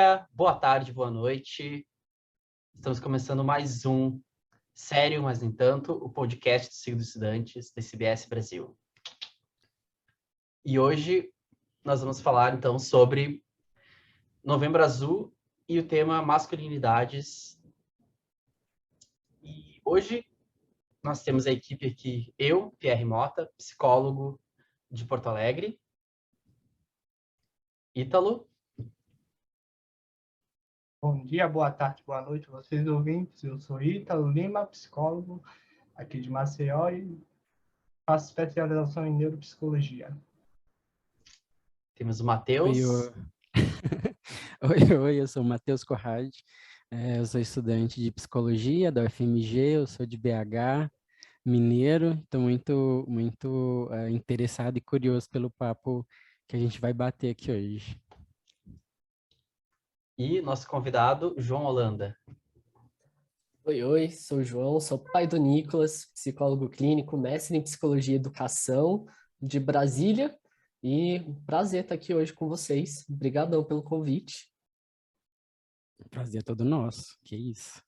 dia, boa tarde, boa noite. Estamos começando mais um Sério, mas nem tanto, o podcast do Ciclo dos Estudantes da CBS Brasil. E hoje nós vamos falar então sobre Novembro Azul e o tema masculinidades. E hoje nós temos a equipe aqui, eu, Pierre Mota, psicólogo de Porto Alegre, Ítalo. Bom dia, boa tarde, boa noite, vocês ouvintes. Eu sou Ítalo Lima, psicólogo aqui de Maceió e faço especialização em neuropsicologia. Temos o Matheus. Oi, eu sou o Matheus Corradi, eu sou estudante de psicologia da UFMG, eu sou de BH, mineiro, estou muito interessado e curioso pelo papo que a gente vai bater aqui hoje. E nosso convidado, João Holanda. Oi, sou o João, sou pai do Nicolas, psicólogo clínico, mestre em psicologia e educação de Brasília, e prazer estar aqui hoje com vocês. Obrigadão pelo convite. Prazer é todo nosso, que isso.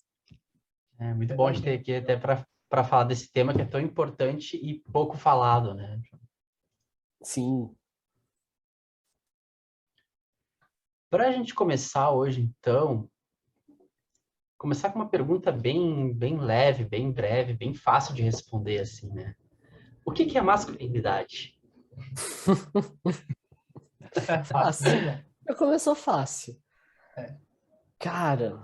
É muito bom de ter aqui até para falar desse tema que é tão importante e pouco falado, né? Sim. Para a gente começar hoje, então, começar com uma pergunta bem leve, bem breve, bem fácil de responder, assim, né? O que é masculinidade? Fácil, né? Começou fácil. Cara,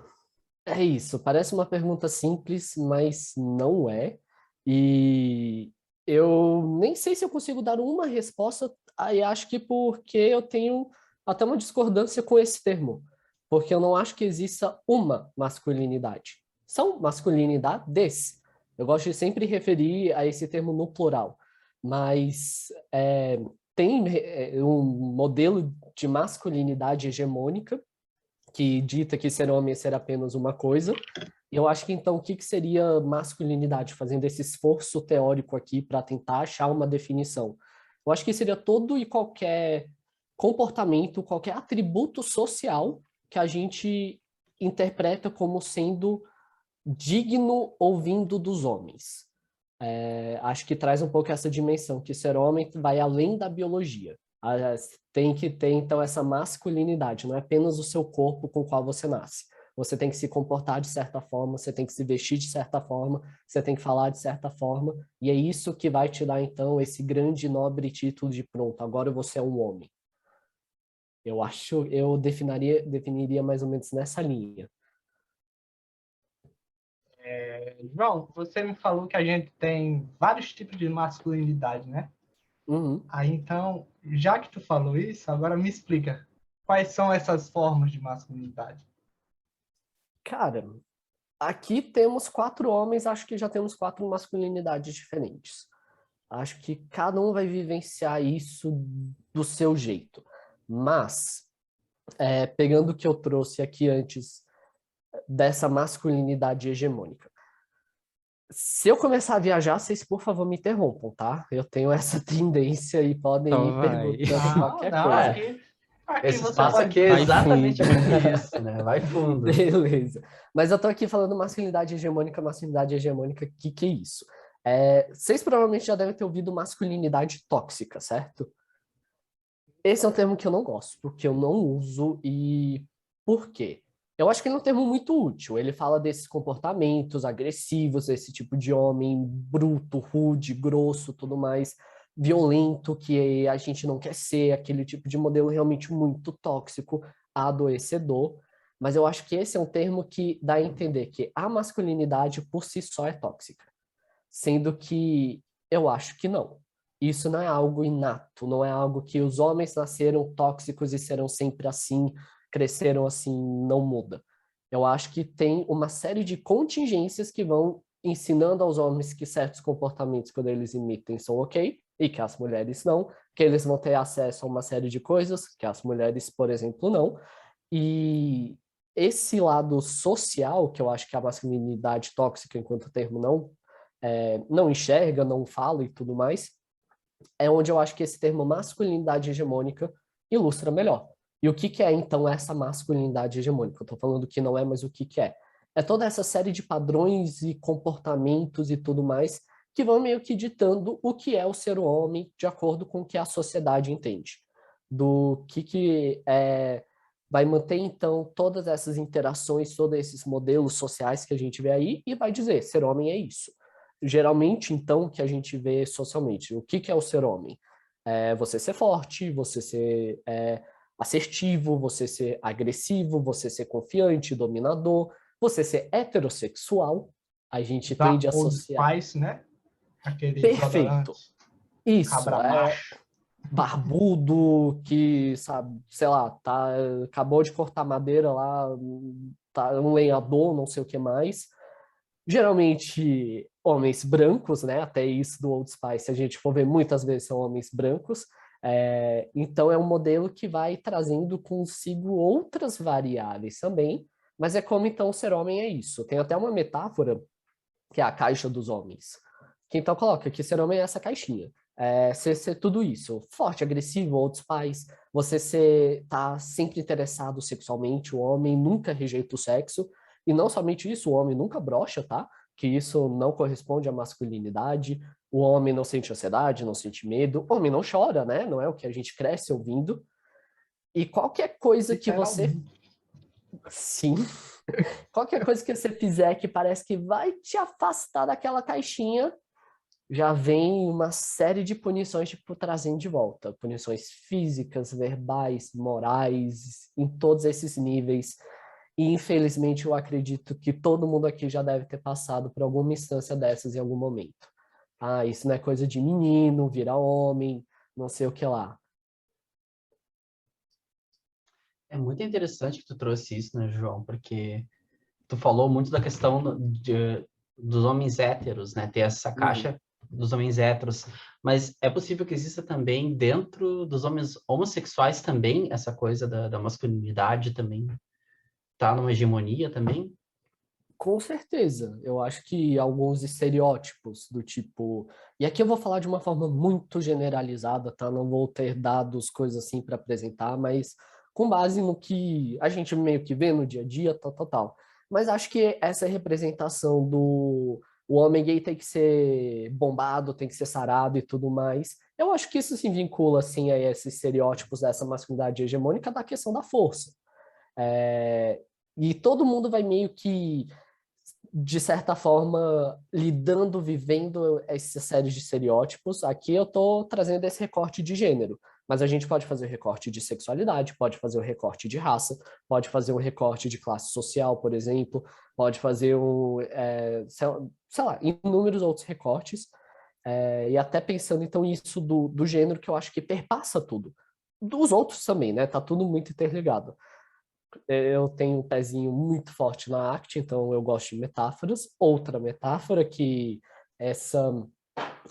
é isso. Parece uma pergunta simples, mas não é. E eu nem sei se eu consigo dar uma resposta, aí acho que porque eu tenho até uma discordância com esse termo. Porque eu não acho que exista uma masculinidade. São masculinidades. Eu gosto de sempre referir a esse termo no plural. Mas tem um modelo de masculinidade hegemônica que dita que ser homem é ser apenas uma coisa. E eu acho que, então, o que seria masculinidade? Fazendo esse esforço teórico aqui para tentar achar uma definição. Eu acho que seria todo e qualquer comportamento, qualquer atributo social que a gente interpreta como sendo digno ou vindo dos homens. Acho que traz um pouco essa dimensão, que ser homem vai além da biologia. Tem que ter, então, essa masculinidade, não é apenas o seu corpo com o qual você nasce. Você tem que se comportar de certa forma, você tem que se vestir de certa forma, você tem que falar de certa forma, e é isso que vai te dar, então, esse grande nobre título de pronto, agora você é um homem. Eu definiria mais ou menos nessa linha. João, você me falou que a gente tem vários tipos de masculinidade, né? Uhum. Aí, então, já que tu falou isso, agora me explica. Quais são essas formas de masculinidade? Cara, aqui temos 4 homens, acho que já temos 4 masculinidades diferentes. Acho que cada um vai vivenciar isso do seu jeito. Mas, pegando o que eu trouxe aqui antes dessa masculinidade hegemônica, se eu começar a viajar, vocês, por favor, me interrompam, tá? Eu tenho essa tendência e podem Então ir perguntando qualquer Não, coisa. aqui Esse você espaço pode... aqui é Vai exatamente fundo. para isso, né? Vai fundo. Beleza. Mas eu tô aqui falando masculinidade hegemônica, o que é isso? Vocês provavelmente já devem ter ouvido masculinidade tóxica, certo? Esse é um termo que eu não gosto, que eu não uso, e por quê? Eu acho que ele é um termo muito útil. Ele fala desses comportamentos agressivos, esse tipo de homem bruto, rude, grosso, tudo mais, violento, que a gente não quer ser, aquele tipo de modelo realmente muito tóxico, adoecedor. Mas eu acho que esse é um termo que dá a entender que a masculinidade por si só é tóxica. Sendo que eu acho que não. Isso não é algo inato, não é algo que os homens nasceram tóxicos e serão sempre assim, cresceram assim, não muda. Eu acho que tem uma série de contingências que vão ensinando aos homens que certos comportamentos, quando eles imitem, são ok, e que as mulheres não, que eles vão ter acesso a uma série de coisas que as mulheres, por exemplo, não. E esse lado social, que eu acho que a masculinidade tóxica, enquanto termo não enxerga, não fala e tudo mais, é onde eu acho que esse termo masculinidade hegemônica ilustra melhor. E o que que é, então, essa masculinidade hegemônica? Eu estou falando que não é, mas o que que é? É toda essa série de padrões e comportamentos e tudo mais que vão meio que ditando o que é o ser homem de acordo com o que a sociedade entende. Do que vai manter, então, todas essas interações, todos esses modelos sociais que a gente vê aí e vai dizer, ser homem é isso. Geralmente, então, o que a gente vê socialmente, o que é o ser homem? É você ser forte, você ser assertivo, você ser agressivo, você ser confiante, dominador, você ser heterossexual. A gente Da tende a Old associar. Spice, né? Aquele Perfeito. desodorante, Isso, cabra macho. barbudo, que, sabe, sei lá, acabou de cortar madeira lá, tá um lenhador, não sei o que mais. Geralmente, homens brancos, né? Até isso do Old Spice, se a gente for ver, muitas vezes são homens brancos. Então, é um modelo que vai trazendo consigo outras variáveis também, mas é como, então, ser homem é isso. Tem até uma metáfora, que é a caixa dos homens, que então coloca que ser homem é essa caixinha. Ser tudo isso, forte, agressivo, Old Spice, você tá sempre interessado sexualmente, o homem nunca rejeita o sexo, e não somente isso, o homem nunca brocha, tá? Que isso não corresponde à masculinidade. O homem não sente ansiedade, não sente medo. O homem não chora, né? Não é o que a gente cresce ouvindo. E qualquer coisa que você... Literalmente. Sim. Qualquer coisa que você fizer que parece que vai te afastar daquela caixinha, já vem uma série de punições, tipo, trazendo de volta. Punições físicas, verbais, morais, em todos esses níveis. E, infelizmente, eu acredito que todo mundo aqui já deve ter passado por alguma instância dessas em algum momento. Ah, isso não é coisa de menino, virar homem, não sei o que lá. É muito interessante que tu trouxe isso, né, João? Porque tu falou muito da questão dos homens héteros, né? Ter essa Uhum. caixa dos homens héteros. Mas é possível que exista também dentro dos homens homossexuais também essa coisa da masculinidade também? Tá numa hegemonia também? Com certeza, eu acho que alguns estereótipos do tipo. E aqui eu vou falar de uma forma muito generalizada, tá? Não vou ter dados, coisas assim para apresentar, mas com base no que a gente meio que vê no dia a dia, tal, tal, tal. Mas acho que essa representação do o homem gay tem que ser bombado, tem que ser sarado e tudo mais, eu acho que isso se vincula assim a esses estereótipos dessa masculinidade hegemônica da questão da força. É, e todo mundo vai meio que de certa forma, lidando, vivendo essa série de estereótipos. Aqui eu estou trazendo esse recorte de gênero, mas a gente pode fazer o recorte de sexualidade, pode fazer o recorte de raça, pode fazer o recorte de classe social, por exemplo, pode fazer sei lá, inúmeros outros recortes. E até pensando, então, isso do gênero que eu acho que perpassa tudo. Dos outros também, né? Tá tudo muito interligado. Eu tenho um pezinho muito forte na arte, então eu gosto de metáforas. Outra metáfora que essa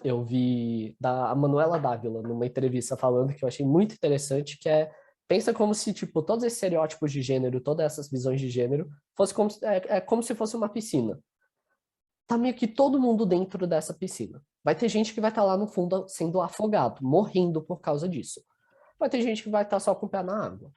eu vi da Manuela Dávila numa entrevista falando que eu achei muito interessante, que pensa como se tipo todos esses estereótipos de gênero, todas essas visões de gênero, fosse como como se fosse uma piscina. Tá meio que todo mundo dentro dessa piscina. Vai ter gente que vai estar lá no fundo sendo afogado, morrendo por causa disso. Vai ter gente que vai estar só com o pé na água,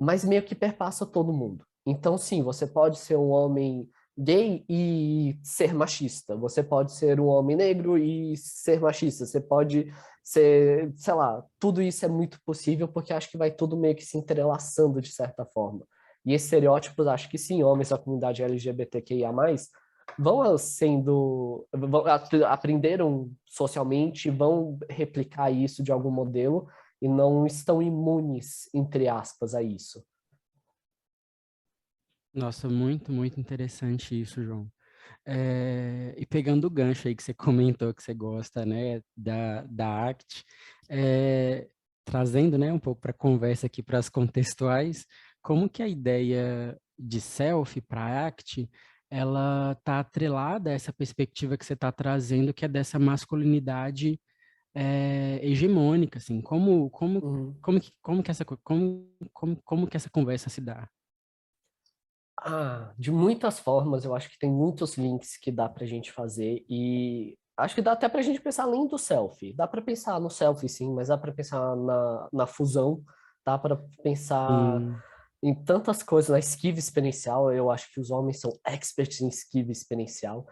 mas meio que perpassa todo mundo. Então, sim, você pode ser um homem gay e ser machista. Você pode ser um homem negro e ser machista. Você pode ser, sei lá, tudo isso é muito possível porque acho que vai tudo meio que se entrelaçando de certa forma. E esses estereótipos, acho que sim, homens da comunidade LGBTQIA+, aprenderam socialmente, vão replicar isso de algum modelo, e não estão imunes, entre aspas, a isso. Nossa, muito, muito interessante isso, João. E pegando o gancho aí que você comentou que você gosta, né, da ACT, trazendo, né, um pouco para a conversa aqui para as contextuais, como que a ideia de selfie para a ACT, ela está atrelada a essa perspectiva que você está trazendo, que é dessa masculinidade hegemônica, assim, Uhum. como que essa conversa se dá? De muitas formas, eu acho que tem muitos links que dá para a gente fazer e acho que dá até para a gente pensar além do selfie. Dá para pensar no selfie, sim, mas dá para pensar na fusão, dá para pensar Sim. em tantas coisas, na esquiva experiencial. Eu acho que os homens são experts em esquiva experiencial,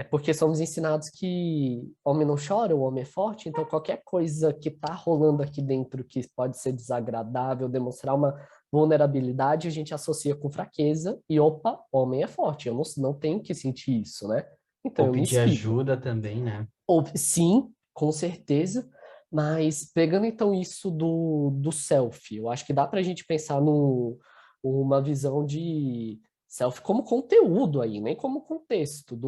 porque somos ensinados que homem não chora, o homem é forte, então qualquer coisa que está rolando aqui dentro que pode ser desagradável, demonstrar uma vulnerabilidade, a gente associa com fraqueza e, opa, homem é forte, eu não tenho que sentir isso, né? Então Ou eu me pedir esquivo. ajuda também, né? Sim, com certeza, mas pegando então isso do self, eu acho que dá para a gente pensar uma visão de self como conteúdo aí, nem como contexto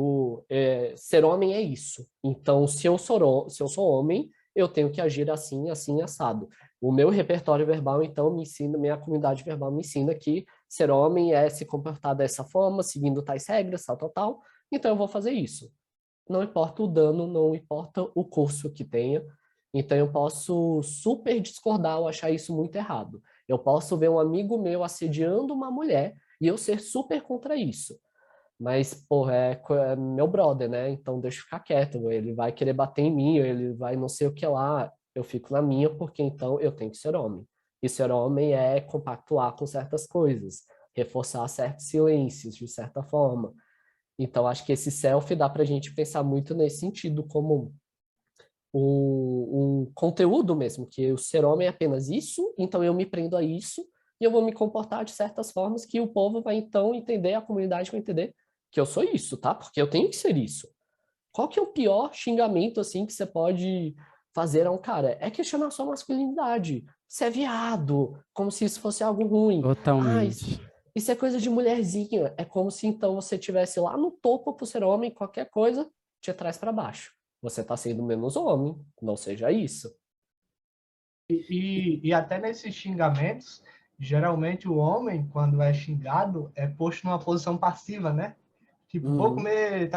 ser homem é isso. Então, se eu sou homem, eu tenho que agir assim, assim, assado. O meu repertório verbal, então, me ensina, minha comunidade verbal me ensina que ser homem é se comportar dessa forma, seguindo tais regras, tal, tal, tal. Então, eu vou fazer isso. Não importa o dano, não importa o curso que tenha. Então eu posso super discordar ou achar isso muito errado. Eu posso ver um amigo meu assediando uma mulher e eu ser super contra isso. Mas, pô, é meu brother, né? Então deixa eu ficar quieto. Ele vai querer bater em mim, ele vai não sei o que lá. Eu fico na minha porque então eu tenho que ser homem. E ser homem é compactuar com certas coisas, reforçar certos silêncios, de certa forma. Então, acho que esse self dá para a gente pensar muito nesse sentido, como um conteúdo mesmo, que o ser homem é apenas isso, então eu me prendo a isso, e eu vou me comportar de certas formas que o povo vai então entender, a comunidade vai entender que eu sou isso, tá? Porque eu tenho que ser isso. Qual que é o pior xingamento, assim, que você pode fazer a um cara? É questionar a sua masculinidade. Você é viado, como se isso fosse algo ruim. Ah, Totalmente. isso é coisa de mulherzinha. É como se então você estivesse lá no topo por ser homem, qualquer coisa te traz para baixo. Você está sendo menos homem, não seja isso. E até nesses xingamentos, geralmente o homem, quando é xingado, é posto numa posição passiva, né? Tipo, vou Uhum. comer,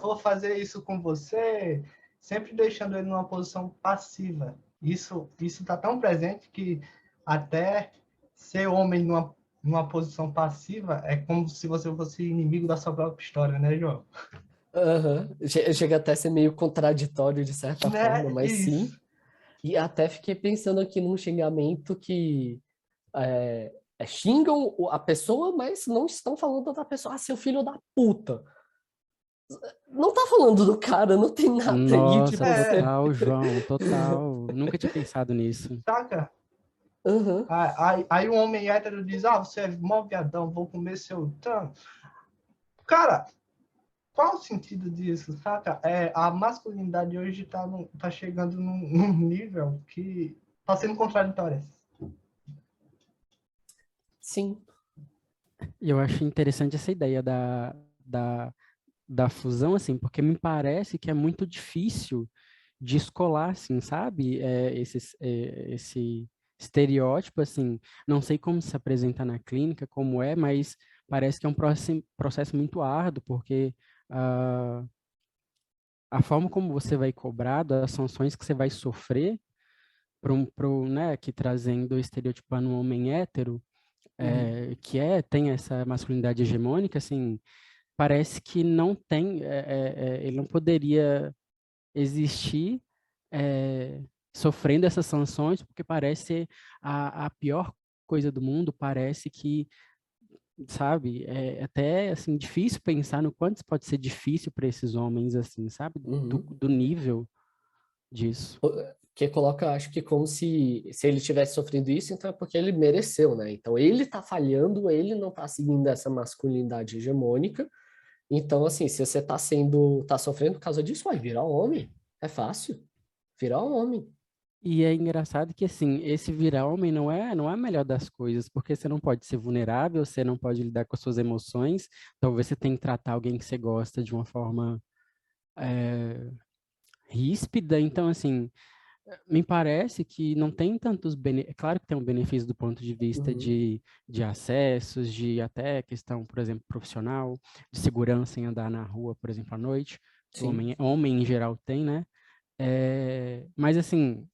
vou fazer isso com você, sempre deixando ele numa posição passiva. Isso tá tão presente que até ser homem numa posição passiva é como se você fosse inimigo da sua própria história, né, João? Aham. Chega até a ser meio contraditório de certa forma, Né? mas sim. Isso. E até fiquei pensando aqui num xingamento que xingam a pessoa, mas não estão falando da pessoa, seu filho da puta. Não tá falando do cara, não tem nada aí, Nossa, tipo, É, total, João, total. Nunca tinha pensado nisso. saca? Aham. Aí o homem hétero diz, você é mó viadão, vou comer seu tanto. Cara, qual o sentido disso, saca? A masculinidade hoje tá chegando num nível que tá sendo contraditória. Sim. E eu acho interessante essa ideia da fusão, assim, porque me parece que é muito difícil descolar, assim, sabe? Esse estereótipo, assim, não sei como se apresenta na clínica, como é, mas parece que é um processo muito árduo, porque ah, a forma como você vai cobrar, as sanções que você vai sofrer, né, que trazendo o estereótipo no homem hétero, Uhum. tem essa masculinidade hegemônica, assim, parece que não tem, ele não poderia existir sofrendo essas sanções, porque parece ser a pior coisa do mundo, parece que, sabe, é até, assim, difícil pensar no quanto isso pode ser difícil para esses homens, assim, sabe, Uhum. do nível disso. Que coloca, acho que como se ele tivesse sofrido isso, então é porque ele mereceu, né? Então ele tá falhando, ele não tá seguindo essa masculinidade hegemônica. Então, assim, se você tá sofrendo por causa disso, vai virar homem. É fácil. Virar homem. E é engraçado que, assim, esse virar homem não é a melhor das coisas, porque você não pode ser vulnerável, você não pode lidar com as suas emoções, talvez você tenha que tratar alguém que você gosta de uma forma ríspida, então, assim, me parece que não tem tantos benefícios, é claro que tem um benefício do ponto de vista Uhum. de acessos, de até questão, por exemplo, profissional, de segurança em andar na rua, por exemplo, à noite, que o Sim. homem em geral tem, né? Mas, assim,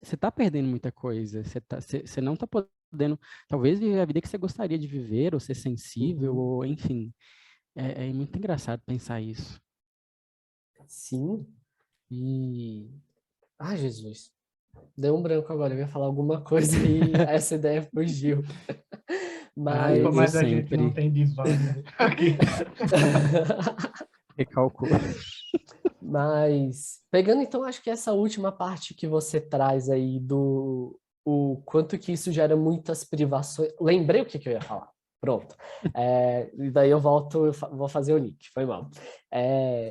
você está perdendo muita coisa. Você não está podendo, talvez, viver a vida que você gostaria de viver, ou ser sensível, Uhum. ou enfim. É muito engraçado pensar isso. Sim. E. Ai, Jesus. Deu um branco agora, eu ia falar alguma coisa e essa ideia fugiu. Mas... Mas a gente não tem divã, né? Aqui. Recalcou. Mas, pegando então, acho que essa última parte que você traz aí do o quanto que isso gera muitas privações. Lembrei o que eu ia falar. Pronto. E daí eu volto, vou fazer o link, foi mal.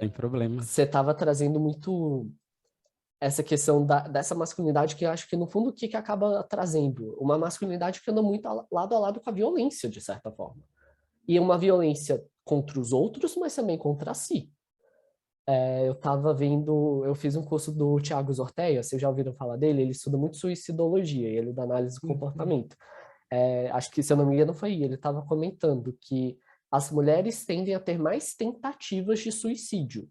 Sem problema. Você estava trazendo muito essa questão dessa masculinidade que eu acho que, no fundo, o que acaba trazendo? Uma masculinidade que anda muito lado a lado com a violência, de certa forma. E uma violência contra os outros, mas também contra si. Eu fiz um curso do Tiago Zorteia, vocês já ouviram falar dele? Ele estuda muito suicidologia, ele da análise do comportamento. Acho que, se eu não me engano, ele estava comentando que as mulheres tendem a ter mais tentativas de suicídio,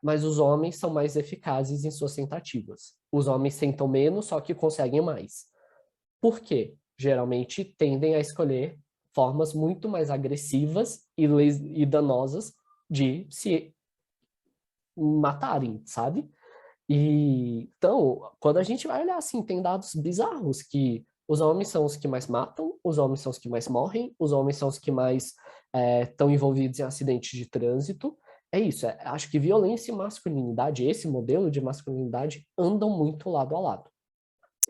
mas os homens são mais eficazes em suas tentativas. Os homens tentam menos, só que conseguem mais. Por quê? Geralmente tendem a escolher formas muito mais agressivas e danosas de se matarem, sabe? E então, quando a gente vai olhar assim, tem dados bizarros que os homens são os que mais matam, os homens são os que mais morrem, os homens são os que mais estão envolvidos em acidentes de trânsito. É isso, acho que violência e masculinidade, esse modelo de masculinidade, andam muito lado a lado.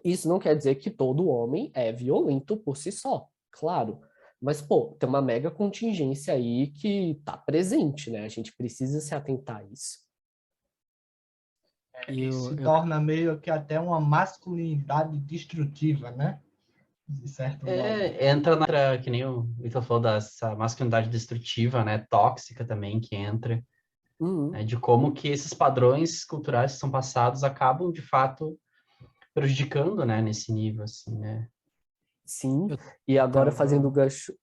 Isso não quer dizer que todo homem é violento por si só, claro. Mas, pô, tem uma mega contingência aí que tá presente, né? A gente precisa se atentar a isso. Isso se torna meio que até uma masculinidade destrutiva, né? De certo modo. Entra que nem o Vitor falou, dessa masculinidade destrutiva, né? Tóxica também, que entra. Né, de como que esses padrões culturais que são passados acabam, de fato, prejudicando, né? Nesse nível, assim, né? Sim, e agora fazendo o gancho...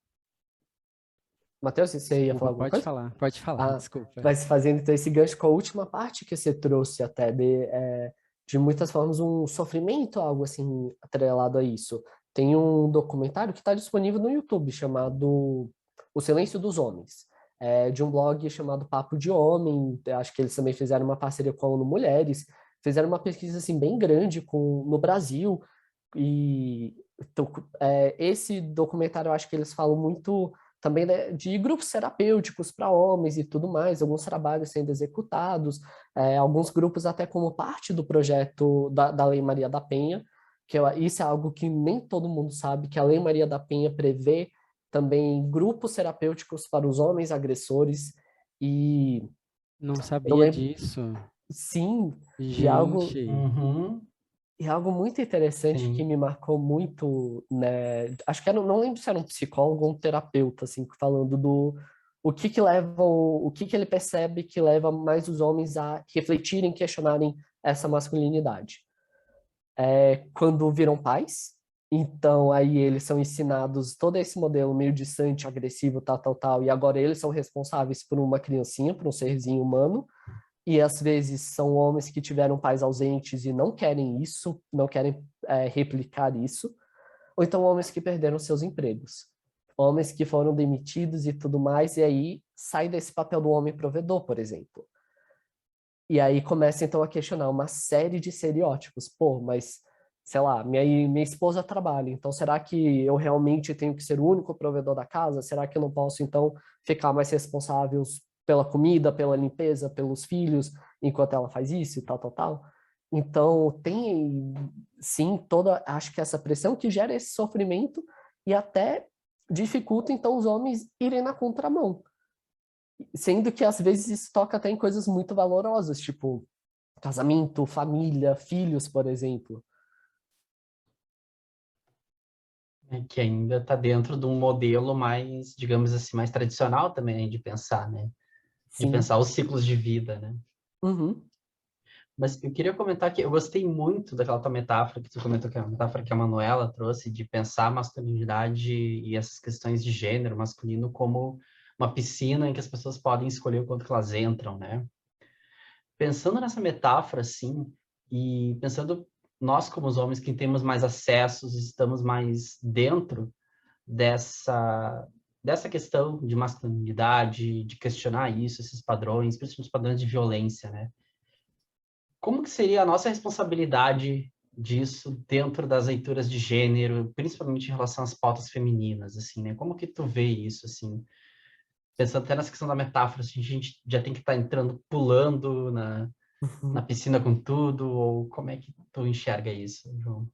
Matheus, você ia falar alguma coisa? Pode falar, desculpa. Mas fazendo então esse gancho com a última parte que você trouxe até de muitas formas um sofrimento, algo assim atrelado a isso. Tem um documentário que está disponível no YouTube chamado O Silêncio dos Homens, de um blog chamado Papo de Homem. Acho que eles também fizeram uma parceria com a ONU Mulheres, fizeram uma pesquisa assim bem grande no Brasil e então, esse documentário eu acho que eles falam muito também, né, de grupos terapêuticos para homens e tudo mais, alguns trabalhos sendo executados, alguns grupos até como parte do projeto da Lei Maria da Penha, que isso é algo que nem todo mundo sabe, que a Lei Maria da Penha prevê também grupos terapêuticos para os homens agressores e... Não sabia disso. Sim, gente. E algo muito interessante Sim. que me marcou muito, né? Acho que não lembro se era um psicólogo ou um terapeuta, assim, falando do o que ele percebe que leva mais os homens a refletirem, questionarem essa masculinidade. Quando viram pais, então aí eles são ensinados todo esse modelo meio distante, agressivo, tal, e agora eles são responsáveis por uma criancinha, por um serzinho humano. E às vezes são homens que tiveram pais ausentes e não querem isso, não querem replicar isso, ou então homens que perderam seus empregos, homens que foram demitidos e tudo mais, e aí sai desse papel do homem provedor, por exemplo. E aí começa então a questionar uma série de estereótipos. Pô, mas, sei lá, minha esposa trabalha, então será que eu realmente tenho que ser o único provedor da casa? Será que eu não posso então ficar mais responsável pela comida, pela limpeza, pelos filhos, enquanto ela faz isso e tal. Então, tem, sim, acho que essa pressão que gera esse sofrimento e até dificulta, então, os homens irem na contramão. Sendo que, às vezes, isso toca até em coisas muito valorosas, tipo casamento, família, filhos, por exemplo. Que ainda está dentro de um modelo mais, digamos assim, mais tradicional também de pensar, né? De pensar os ciclos de vida, né? Mas eu queria comentar que eu gostei muito daquela tua metáfora que tu comentou, que é a metáfora que a Manuela trouxe, de pensar a masculinidade e essas questões de gênero masculino como uma piscina em que as pessoas podem escolher o quanto que elas entram, né? Pensando nessa metáfora, assim, e pensando nós como os homens que temos mais acessos, estamos mais dentro dessa questão de masculinidade, de questionar isso, esses padrões, principalmente os padrões de violência, né? Como que seria a nossa responsabilidade disso dentro das leituras de gênero, principalmente em relação às pautas femininas, assim, né? Como que tu vê isso, assim? Pensando até nessa questão da metáfora, assim, a gente já tem que estar entrando, pulando na piscina com tudo, ou como é que tu enxerga isso, João?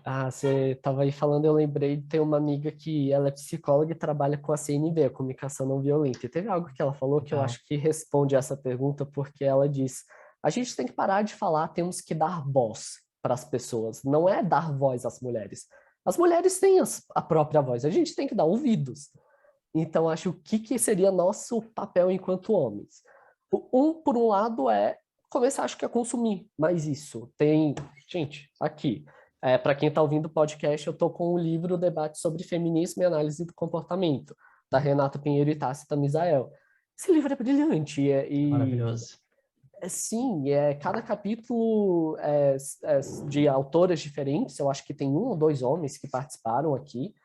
Ah, você estava aí falando, eu lembrei de ter uma amiga que ela é psicóloga e trabalha com a CNV, a comunicação não violenta. E teve algo que ela falou que eu acho que responde essa pergunta, porque ela diz: a gente tem que parar de falar, temos que dar voz para as pessoas. Não é dar voz às mulheres. As mulheres têm a própria voz, a gente tem que dar ouvidos. Então, acho que seria nosso papel enquanto homens. Por um lado, é começar, acho que a consumir mais isso. Tem, gente, aqui. Para quem está ouvindo o podcast, eu estou com o livro Debate sobre Feminismo e Análise do Comportamento, da Renata Pinheiro e Tácita Misael. Esse livro é brilhante. Maravilhoso. Sim, cada capítulo é de autoras diferentes. Eu acho que tem 1 ou 2 homens que participaram aqui,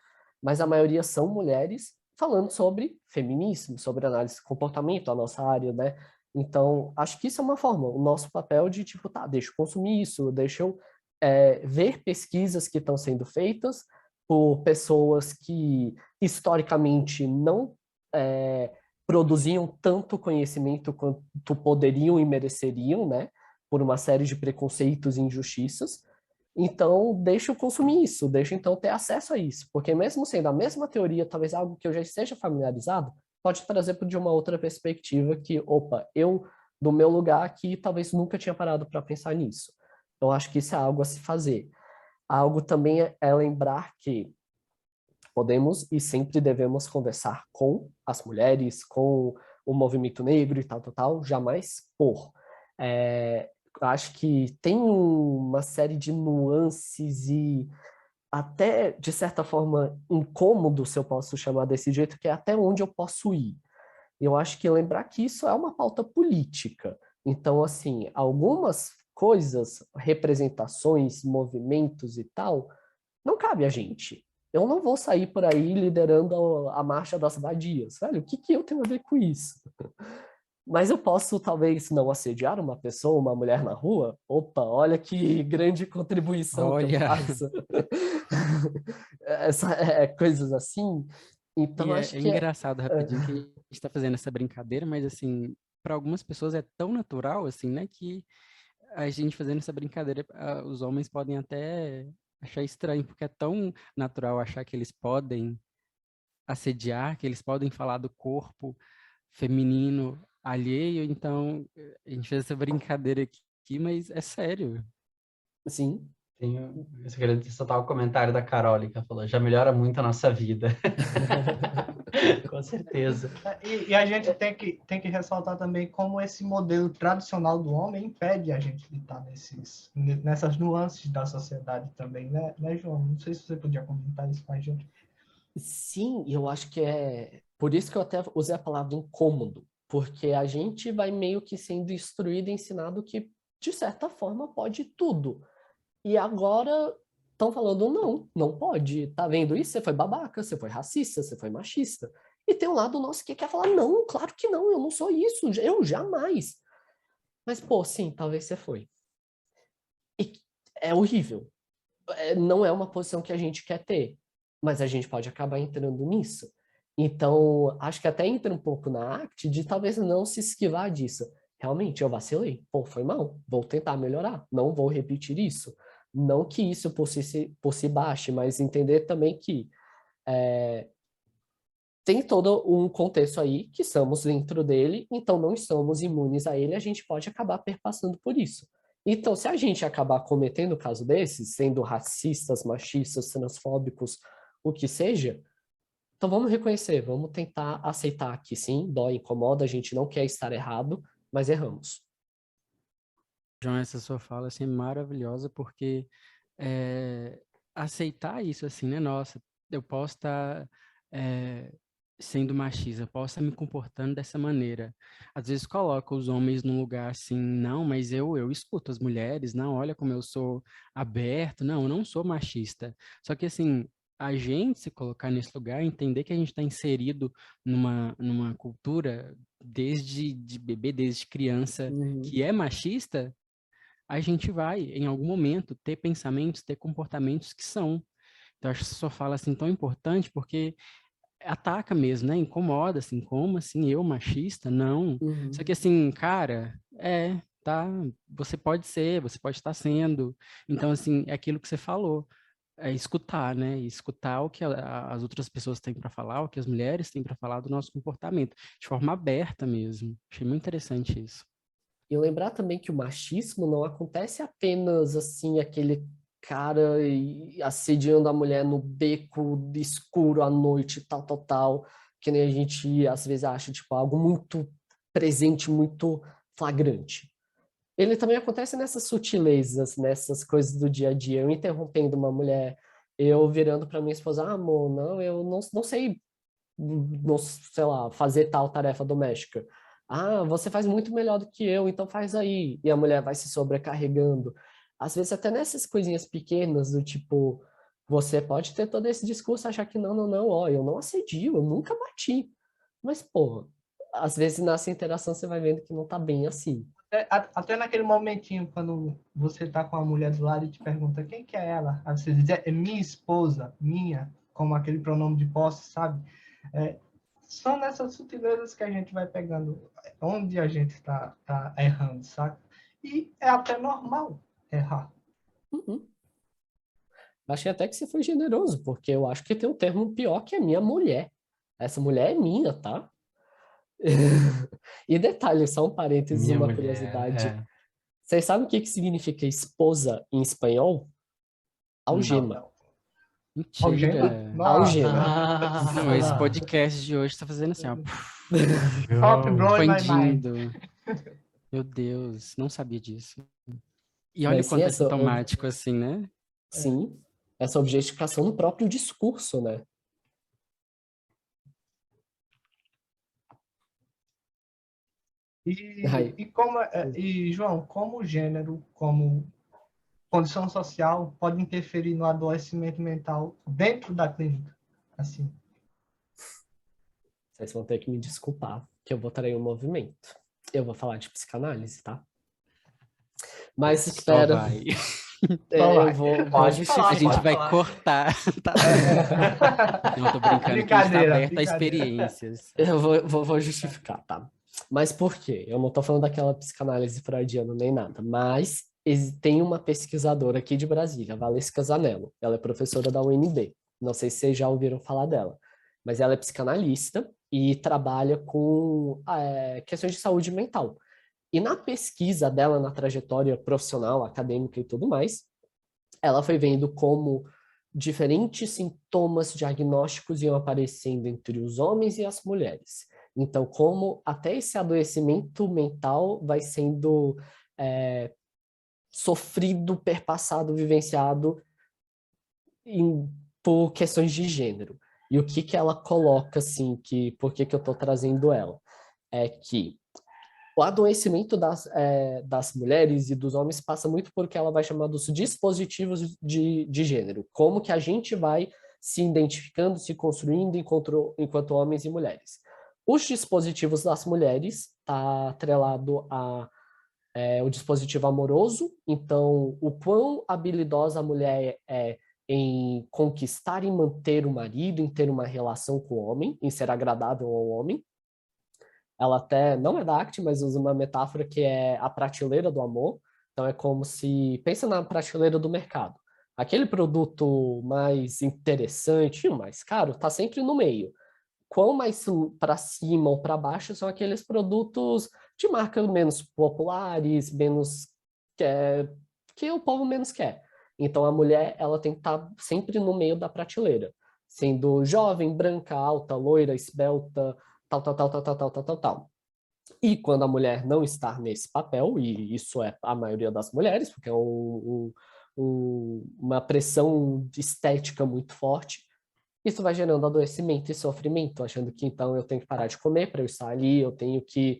mas a maioria são mulheres falando sobre feminismo, sobre análise de comportamento, a nossa área, né? Então, acho que isso é uma forma, o nosso papel de, tipo, tá, deixa eu consumir isso, deixa eu ver pesquisas que estão sendo feitas por pessoas que, historicamente, não produziam tanto conhecimento quanto poderiam e mereceriam, né? Por uma série de preconceitos e injustiças. Então, deixa eu consumir isso, deixa eu então ter acesso a isso, porque mesmo sendo a mesma teoria, talvez algo que eu já esteja familiarizado, pode trazer de uma outra perspectiva que, opa, eu, do meu lugar aqui, talvez nunca tinha parado para pensar nisso. Então, acho que isso é algo a se fazer. Algo também é lembrar que podemos e sempre devemos conversar com as mulheres, com o movimento negro e tal, jamais por. Acho que tem uma série de nuances e até, de certa forma, incômodo, se eu posso chamar desse jeito, que é até onde eu posso ir. Eu acho que lembrar que isso é uma pauta política. Então, assim, algumas coisas, representações, movimentos e tal, não cabe a gente. Eu não vou sair por aí liderando a marcha das vadias. Velho, o que eu tenho a ver com isso? Mas eu posso, talvez, não assediar uma pessoa, uma mulher na rua? Opa, olha que grande contribuição que eu Olha, faço. Coisas assim. Então, e acho é que engraçado rapidinho que a gente está fazendo essa brincadeira, mas assim, para algumas pessoas é tão natural assim, né, que a gente fazendo essa brincadeira, os homens podem até achar estranho, porque é tão natural achar que eles podem assediar, que eles podem falar do corpo feminino alheio, então a gente fez essa brincadeira aqui, mas é sério. sim. Eu só queria soltar o comentário da Carol, que ela falou, já melhora muito a nossa vida. Com certeza. E a gente tem que ressaltar também como esse modelo tradicional do homem impede a gente de estar nessas nuances da sociedade também, né, João? Não sei se você podia comentar isso com a gente. Sim, e eu acho que é por isso que eu até usei a palavra incômodo, porque a gente vai meio que sendo instruído, ensinado que, de certa forma, pode tudo. E agora estão falando, não, não pode. Tá vendo isso? Você foi babaca, você foi racista, você foi machista. E tem um lado nosso que quer falar, não, claro que não, eu não sou isso, eu jamais. Mas, pô, sim, talvez você foi. E é horrível. Não é uma posição que a gente quer ter, mas a gente pode acabar entrando nisso. Então, acho que até entra um pouco na arte de talvez não se esquivar disso. Realmente, eu vacilei. Pô, foi mal. Vou tentar melhorar. Não vou repetir isso. Não que isso por si baixe, mas entender também que tem todo um contexto aí que estamos dentro dele, então não estamos imunes a ele, a gente pode acabar perpassando por isso. Então, se a gente acabar cometendo um caso desses, sendo racistas, machistas, transfóbicos, o que seja, então vamos reconhecer, vamos tentar aceitar que sim, dói, incomoda, a gente não quer estar errado, mas erramos. João, essa sua fala assim, é maravilhosa, porque aceitar isso assim, né? Nossa, eu posso estar sendo machista, eu posso estar me comportando dessa maneira. Às vezes coloca os homens num lugar assim, não, mas eu escuto as mulheres, não, olha como eu sou aberto, não, eu não sou machista. Só que assim, a gente se colocar nesse lugar, entender que a gente está inserido numa cultura desde de bebê, desde criança, Uhum. que é machista, a gente vai, em algum momento, ter pensamentos, ter comportamentos que são. Então, acho que essa sua fala assim tão importante, porque ataca mesmo, né? Incomoda, assim, como assim, eu machista? Não. Só que Uhum. assim, cara, tá, você pode ser, você pode estar sendo. Então, assim, é aquilo que você falou, é escutar, né? Escutar o que as outras pessoas têm para falar, o que as mulheres têm para falar do nosso comportamento, de forma aberta mesmo. Achei muito interessante isso. E lembrar também que o machismo não acontece apenas assim, aquele cara assediando a mulher no beco escuro à noite, tal, tal, tal, que nem a gente às vezes acha, tipo, algo muito presente, muito flagrante. Ele também acontece nessas sutilezas, nessas coisas do dia a dia. Eu interrompendo uma mulher, eu virando para minha esposa, ah, amor, não, eu não sei, não, sei lá, fazer tal tarefa doméstica. Ah, você faz muito melhor do que eu, então faz aí. E a mulher vai se sobrecarregando. Às vezes até nessas coisinhas pequenas, do tipo, você pode ter todo esse discurso, achar que não, ó, eu não assedio, eu nunca bati. Mas, pô, às vezes nessa interação você vai vendo que não tá bem assim. Até naquele momentinho, quando você tá com a mulher do lado e te pergunta quem que é ela, aí você diz, é minha esposa, minha, como aquele pronome de posse, sabe? É, são nessas sutilezas que a gente vai pegando onde a gente tá errando, sabe? E é até normal errar. Uhum. Achei até que você foi generoso, porque eu acho que tem um termo pior que é minha mulher. Essa mulher é minha, tá? E detalhe, só um parênteses, Minha uma mulher, curiosidade. Vocês sabem o que que significa esposa em espanhol? não. Algema. Não. Algema? Mentira. Nossa. Algema. Não, esse Ah, podcast de hoje tá fazendo assim, ó, Top, blow in my mind. expandindo. Meu Deus, não sabia disso. E olha o Mas sim, quanto é sintomático assim, né? sim, essa objetificação no próprio discurso, né? Aí, E João, como gênero, como condição social pode interferir no adoecimento mental dentro da clínica? Assim. vocês vão ter que me desculpar, que eu botarei um movimento. Eu vou falar de psicanálise, tá? Mas Só espera, vai. Só eu vai. vou pode A falar, gente pode justificar. vai falar. cortar, tá? Não, tô brincando que a gente tá Brincadeira, aberto a brincadeira. experiências. Eu vou justificar, tá? Mas por quê? Eu não tô falando daquela psicanálise freudiana nem nada, mas tem uma pesquisadora aqui de Brasília, Valesca Zanello. Ela é professora da UNB. Não sei se vocês já ouviram falar dela, mas ela é psicanalista e trabalha com questões de saúde mental. E na pesquisa dela, na trajetória profissional, acadêmica e tudo mais, ela foi vendo como diferentes sintomas diagnósticos iam aparecendo entre os homens e as mulheres. Então, como até esse adoecimento mental vai sendo sofrido, perpassado, vivenciado por questões de gênero. E o que que ela coloca, assim, por que que eu estou trazendo ela? É que o adoecimento das mulheres e dos homens passa muito por que ela vai chamar dos dispositivos de gênero. Como que a gente vai se identificando, se construindo enquanto homens e mulheres. Os dispositivos das mulheres está atrelado o dispositivo amoroso, então o quão habilidosa a mulher é em conquistar e manter o marido, em ter uma relação com o homem, em ser agradável ao homem. Ela até não é da ACT, mas usa uma metáfora que é a prateleira do amor. Então é como se, pensa na prateleira do mercado. Aquele produto mais interessante e o mais caro está sempre no meio. Quão mais para cima ou para baixo são aqueles produtos de marca menos populares, menos que o povo menos quer. Então a mulher ela tem que estar sempre no meio da prateleira, sendo jovem, branca, alta, loira, esbelta, tal, tal, tal, tal, tal, tal, tal, tal, tal. E quando a mulher não está nesse papel, e isso é a maioria das mulheres, porque é uma pressão estética muito forte, isso vai gerando adoecimento e sofrimento, achando que então eu tenho que parar de comer para eu estar ali, eu tenho que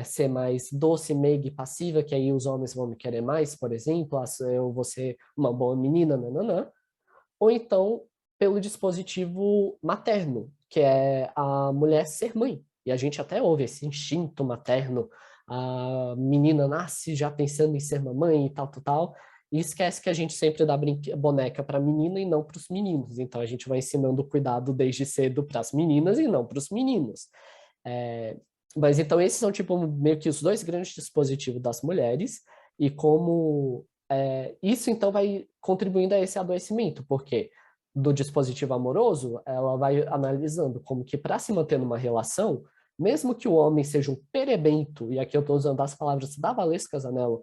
ser mais doce, meiga e passiva, que aí os homens vão me querer mais, por exemplo, eu vou ser uma boa menina, nananã. Ou então pelo dispositivo materno, que é a mulher ser mãe. E a gente até ouve esse instinto materno, a menina nasce já pensando em ser mamãe e tal, tal, tal, e esquece que a gente sempre dá boneca para a menina e não para os meninos. Então a gente vai ensinando o cuidado desde cedo para as meninas e não para os meninos. Mas então esses são tipo meio que os dois grandes dispositivos das mulheres, e como isso então vai contribuindo a esse adoecimento, porque do dispositivo amoroso, ela vai analisando como que para se manter numa relação, mesmo que o homem seja um perebento, e aqui eu estou usando as palavras da Valesca Zanello,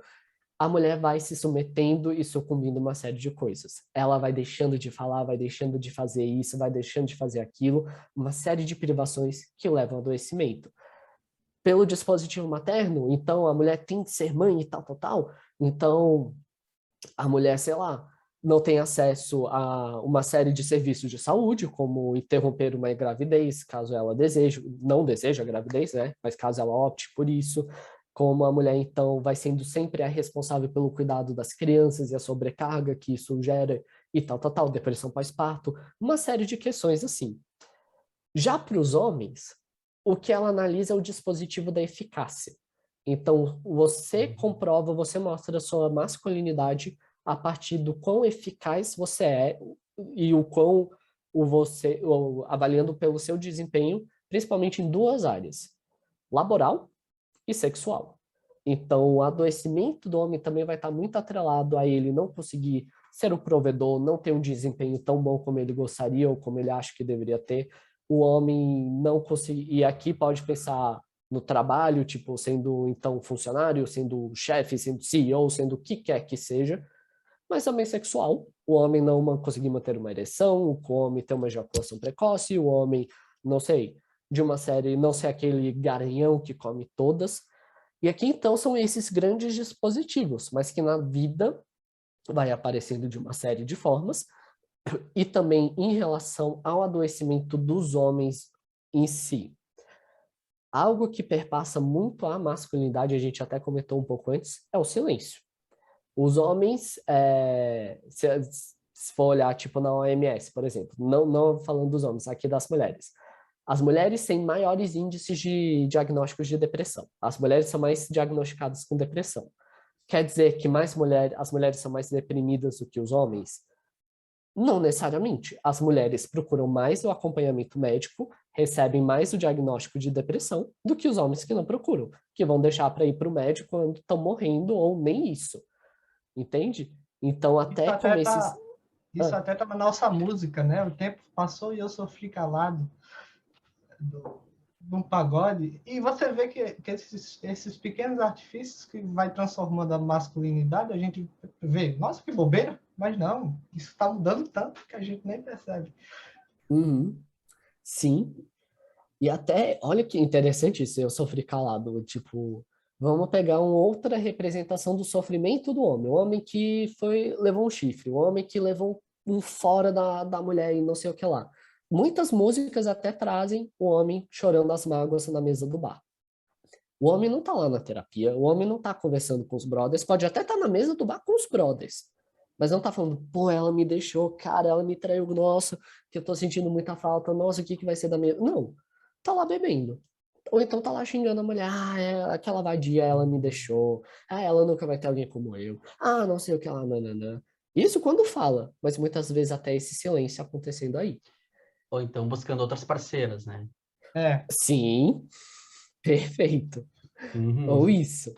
a mulher vai se submetendo e sucumbindo a uma série de coisas. Ela vai deixando de falar, vai deixando de fazer isso, vai deixando de fazer aquilo, uma série de privações que levam ao adoecimento. Pelo dispositivo materno, então a mulher tem que ser mãe e tal, tal, tal, então a mulher, sei lá, não tem acesso a uma série de serviços de saúde, como interromper uma gravidez, caso ela não deseja a gravidez, né? Mas caso ela opte por isso, como a mulher, então, vai sendo sempre a responsável pelo cuidado das crianças e a sobrecarga que isso gera e tal, tal, tal, depressão pós-parto, uma série de questões assim. Já para os homens, o que ela analisa é o dispositivo da eficácia. Então, você comprova, você mostra a sua masculinidade a partir do quão eficaz você é e o quão avaliando pelo seu desempenho, principalmente em duas áreas, laboral e sexual. Então, o adoecimento do homem também vai estar muito atrelado a ele não conseguir ser o provedor, não ter um desempenho tão bom como ele gostaria ou como ele acha que deveria ter. O homem não conseguir, e aqui pode pensar no trabalho, tipo, sendo então funcionário, sendo chefe, sendo CEO, sendo o que quer que seja, mas também sexual. O homem não conseguir manter uma ereção, o homem ter uma ejaculação precoce, o homem, não sei, de uma série, não ser aquele garanhão que come todas. E aqui, então, são esses grandes dispositivos, mas que na vida vai aparecendo de uma série de formas, e também em relação ao adoecimento dos homens em si. Algo que perpassa muito a masculinidade, a gente até comentou um pouco antes, é o silêncio. Os homens, se for olhar tipo na OMS, por exemplo, não falando dos homens, aqui das mulheres. As mulheres têm maiores índices de diagnósticos de depressão. As mulheres são mais diagnosticadas com depressão. Quer dizer que as mulheres são mais deprimidas do que os homens? Não necessariamente. As mulheres procuram mais o acompanhamento médico, recebem mais o diagnóstico de depressão do que os homens que não procuram, que vão deixar para ir para o médico quando estão morrendo ou nem isso. Entende? Então, até como esses... Isso até tá na nossa música, né? O tempo passou e eu sofri calado de um pagode. E você vê que esses pequenos artifícios que vai transformando a masculinidade, a gente vê, nossa, que bobeira, mas não, isso está mudando tanto que a gente nem percebe. Uhum. Sim. E até, olha que interessante isso, eu sofri calado, tipo, vamos pegar uma outra representação do sofrimento do homem, o homem que levou um chifre, o homem que levou um fora da mulher e não sei o que lá. Muitas músicas até trazem o homem chorando as mágoas na mesa do bar. O homem não tá lá na terapia, o homem não tá conversando com os brothers, pode até estar na mesa do bar com os brothers, mas não tá falando, pô, ela me deixou, cara, ela me traiu, nossa, que eu tô sentindo muita falta, nossa, o que vai ser da minha... Não, tá lá bebendo. Ou então tá lá xingando a mulher, aquela vadia, ela me deixou, ela nunca vai ter alguém como eu, não sei o que lá, nananã. Isso quando fala, mas muitas vezes até esse silêncio acontecendo aí. Ou então buscando outras parceiras, né? Sim, perfeito. Uhum. Ou isso.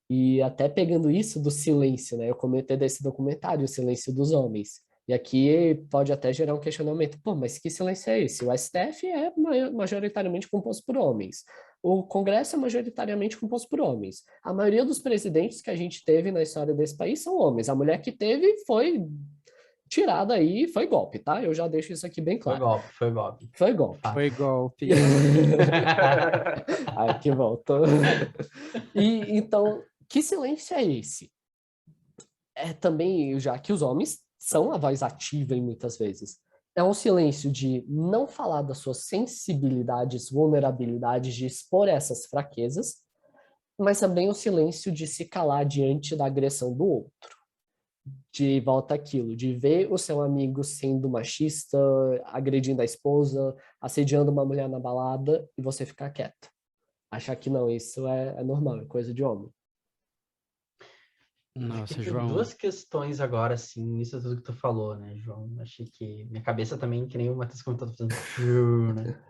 E até pegando isso do silêncio, né? Eu comentei desse documentário, O Silêncio dos Homens. E aqui pode até gerar um questionamento. Pô, mas que silêncio é esse? O STF é majoritariamente composto por homens. O Congresso é majoritariamente composto por homens. A maioria dos presidentes que a gente teve na história desse país são homens. A mulher que teve foi tirada aí, foi golpe, tá? Eu já deixo isso aqui bem claro. Foi golpe. Foi golpe. Foi golpe. Ai, que volta. E então, que silêncio é esse? É também, já que os homens são a voz ativa em muitas vezes. É um silêncio de não falar das suas sensibilidades, vulnerabilidades, de expor essas fraquezas, mas também o silêncio de se calar diante da agressão do outro. De volta àquilo, de ver o seu amigo sendo machista, agredindo a esposa, assediando uma mulher na balada, e você ficar quieto. achar que não, isso é normal, é coisa de homem. Nossa, Fiquei com João. duas questões agora, assim, nisso tudo que tu falou, né, João? Achei que minha cabeça também, que nem o Matheus comentou, tá fazendo, né?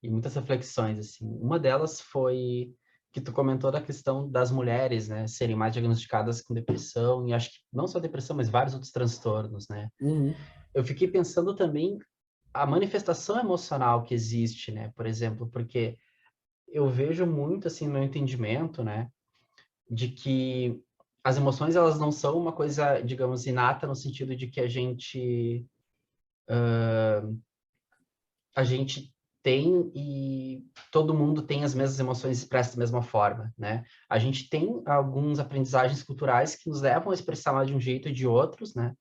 E muitas reflexões, assim. Uma delas foi que tu comentou da questão das mulheres, né, serem mais diagnosticadas com depressão, e acho que não só depressão, mas vários outros transtornos, né? Uhum. Eu fiquei pensando também a manifestação emocional que existe, né? Por exemplo, porque eu vejo muito, assim, no meu entendimento, né, de que as emoções, elas não são uma coisa, digamos, inata, no sentido de que a gente tem e todo mundo tem as mesmas emoções expressas da mesma forma, né? A gente tem algumas aprendizagens culturais que nos levam a expressar mais de um jeito e de outros, né?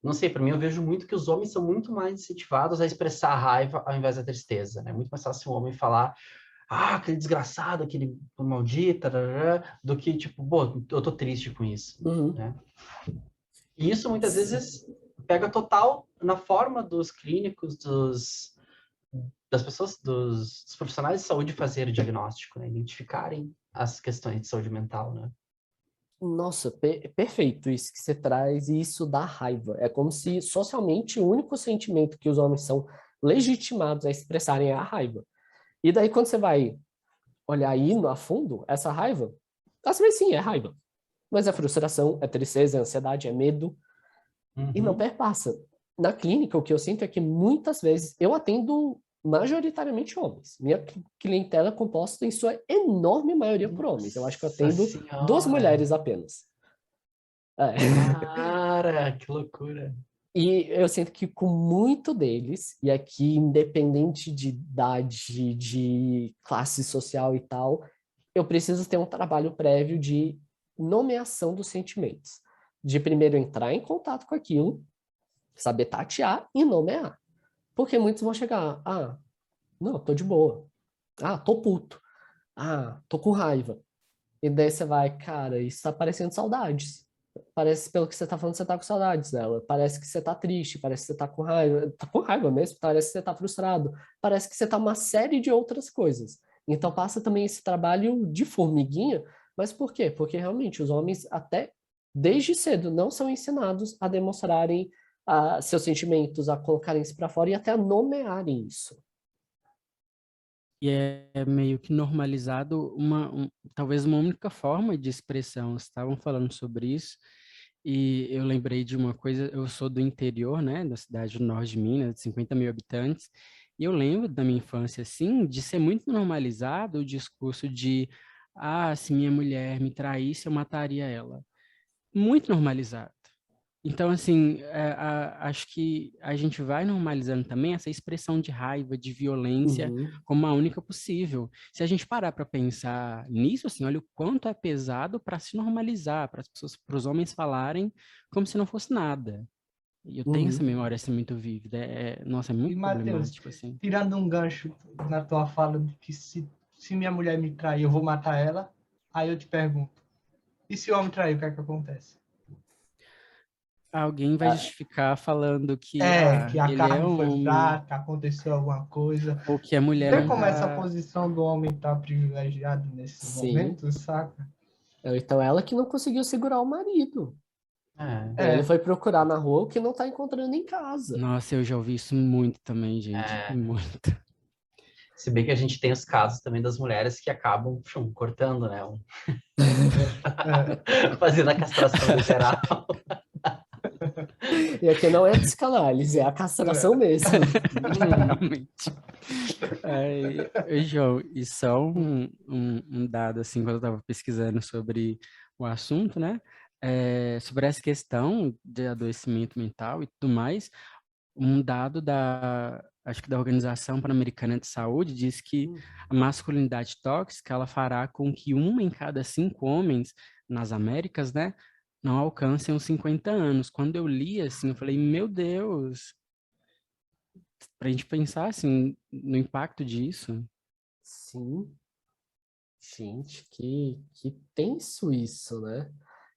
Não sei, para mim eu vejo muito que os homens são muito mais incentivados a expressar a raiva ao invés da tristeza, né? Muito mais fácil um homem falar, aquele desgraçado, aquele maldito, do que tipo, pô, eu tô triste com isso, Uhum. né? E isso muitas vezes pega total na forma dos clínicos, das pessoas, dos profissionais de saúde fazer o diagnóstico, né? Identificarem as questões de saúde mental, né? Nossa, perfeito isso que você traz, e isso dá raiva. É como se socialmente o único sentimento que os homens são legitimados a expressarem é a raiva. E daí quando você vai olhar aí no a fundo, essa raiva, às vezes sim, é raiva. Mas é frustração, é tristeza, é ansiedade, é medo, e não Uhum. perpassa. Na clínica, o que eu sinto é que muitas vezes eu atendo majoritariamente homens. Minha clientela é composta em sua enorme maioria por homens. Eu acho que eu Nossa atendo 2 senhora! mulheres apenas. É. Cara, que loucura! E eu sinto que com muito deles, e aqui independente de idade, de classe social e tal, eu preciso ter um trabalho prévio de nomeação dos sentimentos. De primeiro entrar em contato com aquilo, saber tatear e nomear. Porque muitos vão chegar, não, tô de boa. Tô puto. Tô com raiva. E daí você vai, cara, isso tá parecendo saudades. Parece, pelo que você tá falando, você tá com saudades dela. Parece que você tá triste, parece que você tá com raiva. Tá com raiva mesmo, parece que você tá frustrado. Parece que você tá uma série de outras coisas. Então passa também esse trabalho de formiguinha. Mas por quê? Porque realmente os homens, até desde cedo, não são ensinados a demonstrarem seus sentimentos, a colocarem isso para fora e até a nomearem isso. E é meio que normalizado talvez uma única forma de expressão. Estavam falando sobre isso e eu lembrei de uma coisa. Eu sou do interior, né, da cidade do norte de Minas, de 50 mil habitantes, e eu lembro da minha infância, assim, de ser muito normalizado o discurso de, se minha mulher me traísse, eu mataria ela. Muito normalizado. Então, assim, acho que a gente vai normalizando também essa expressão de raiva, de violência, Uhum. como a única possível. Se a gente parar para pensar nisso, assim, olha o quanto é pesado para se normalizar, para as pessoas, para os homens falarem como se não fosse nada. E eu tenho essa Uhum. memória assim muito vívida. Nossa, é E, muito Matheus, problemático, assim. tirando um gancho na tua fala de que se minha mulher me trair, eu vou matar ela, aí eu te pergunto, e se o homem trair, o que é que acontece? Alguém vai justificar falando que, Que a ele é carne foi homem, fraca, aconteceu alguma coisa. ou que a mulher Vê não como essa tá... posição do homem está privilegiada nesse Sim. momento, saca? Então ela que não conseguiu segurar o marido. Ele É, foi procurar na rua o que não tá encontrando em casa. Nossa, eu já ouvi isso muito também, gente. É, Muito. se bem que a gente tem os casos também das mulheres que acabam cortando, né? é, Fazendo a castração literal. E aqui não é psicanálise, é a castração mesmo. Literalmente. João, e só um dado, assim, quando eu estava pesquisando sobre o assunto, né? Sobre essa questão de adoecimento mental e tudo mais, um dado acho que da Organização Pan-Americana de Saúde diz que a masculinidade tóxica, ela fará com que 1 em cada 5 homens nas Américas, né, não alcancem os 50 anos. Quando eu li, assim, eu falei, meu Deus, para a gente pensar, assim, no impacto disso. Sim, gente, que tenso isso, né?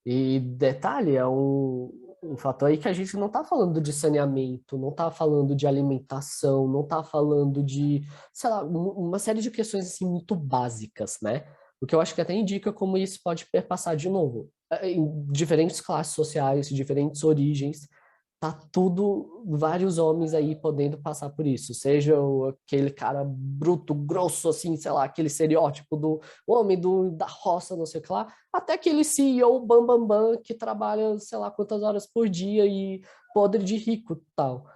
E detalhe, um fator aí que a gente não está falando de saneamento, não está falando de alimentação, não está falando de, sei lá, uma série de questões assim muito básicas, né? O que eu acho que até indica como isso pode perpassar de novo. Em diferentes classes sociais, diferentes origens, tá tudo, vários homens aí podendo passar por isso. Seja aquele cara bruto, grosso, assim, sei lá, aquele estereótipo do homem da roça, não sei o que lá, até aquele CEO bam, bam, que trabalha, sei lá, quantas horas por dia e podre de rico e tal.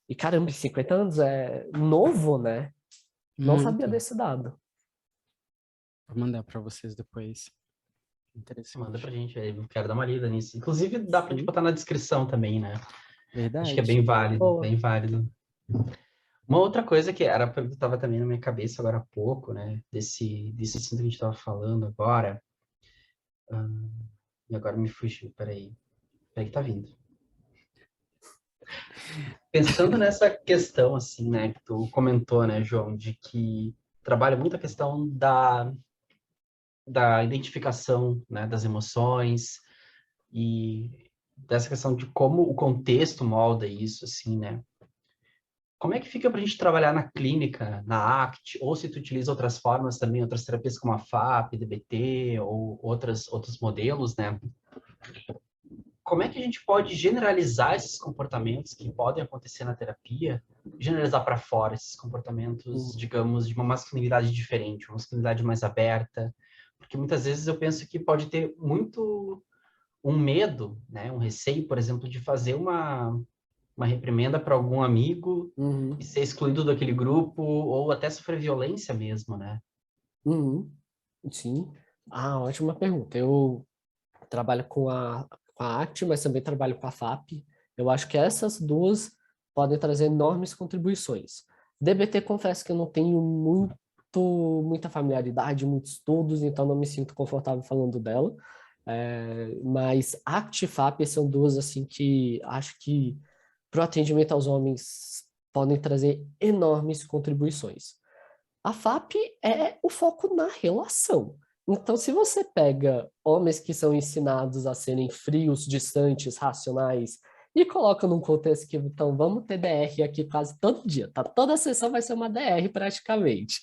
E caramba, 50 anos é novo, né? Não sabia Muito. desse dado. Vou mandar para vocês depois. Manda Interessante. pra gente aí, eu quero dar uma lida nisso. Inclusive, dá pra gente Sim. botar na descrição também, né? Acho que é Verdade. bem válido, Boa. bem válido. Uma outra coisa que era, estava também na minha cabeça agora há pouco, né? Desse assunto que a gente estava falando agora. E agora me fugiu, peraí. Peraí que tá vindo. Pensando nessa questão, assim, né? Que tu comentou, né, João, de que trabalha muito a questão da identificação, né, das emoções e dessa questão de como o contexto molda isso, assim, né? Como é que fica para a gente trabalhar na clínica, na ACT, ou se tu utiliza outras formas também, outras terapias como a FAP, DBT, ou outros modelos, né? Como é que a gente pode generalizar esses comportamentos que podem acontecer na terapia, generalizar para fora esses comportamentos, Uhum. digamos, de uma masculinidade diferente, uma masculinidade mais aberta? Porque muitas vezes eu penso que pode ter muito um medo, né, um receio, por exemplo, de fazer uma reprimenda para algum amigo e Uhum. ser excluído daquele grupo, ou até sofrer violência mesmo, né? Uhum. Sim. Ah, ótima pergunta. Eu trabalho com a ACT, mas também trabalho com a FAP. Eu acho que essas duas podem trazer enormes contribuições. DBT, confesso que eu não tenho muita familiaridade, muitos estudos, então não me sinto confortável falando dela. Mas ACT e FAP são duas assim que acho que para o atendimento aos homens podem trazer enormes contribuições. A FAP é o foco na relação. Então, se você pega homens que são ensinados a serem frios, distantes, racionais, e coloca num contexto que, então, vamos ter DR aqui quase todo dia, tá? Toda sessão vai ser uma DR praticamente.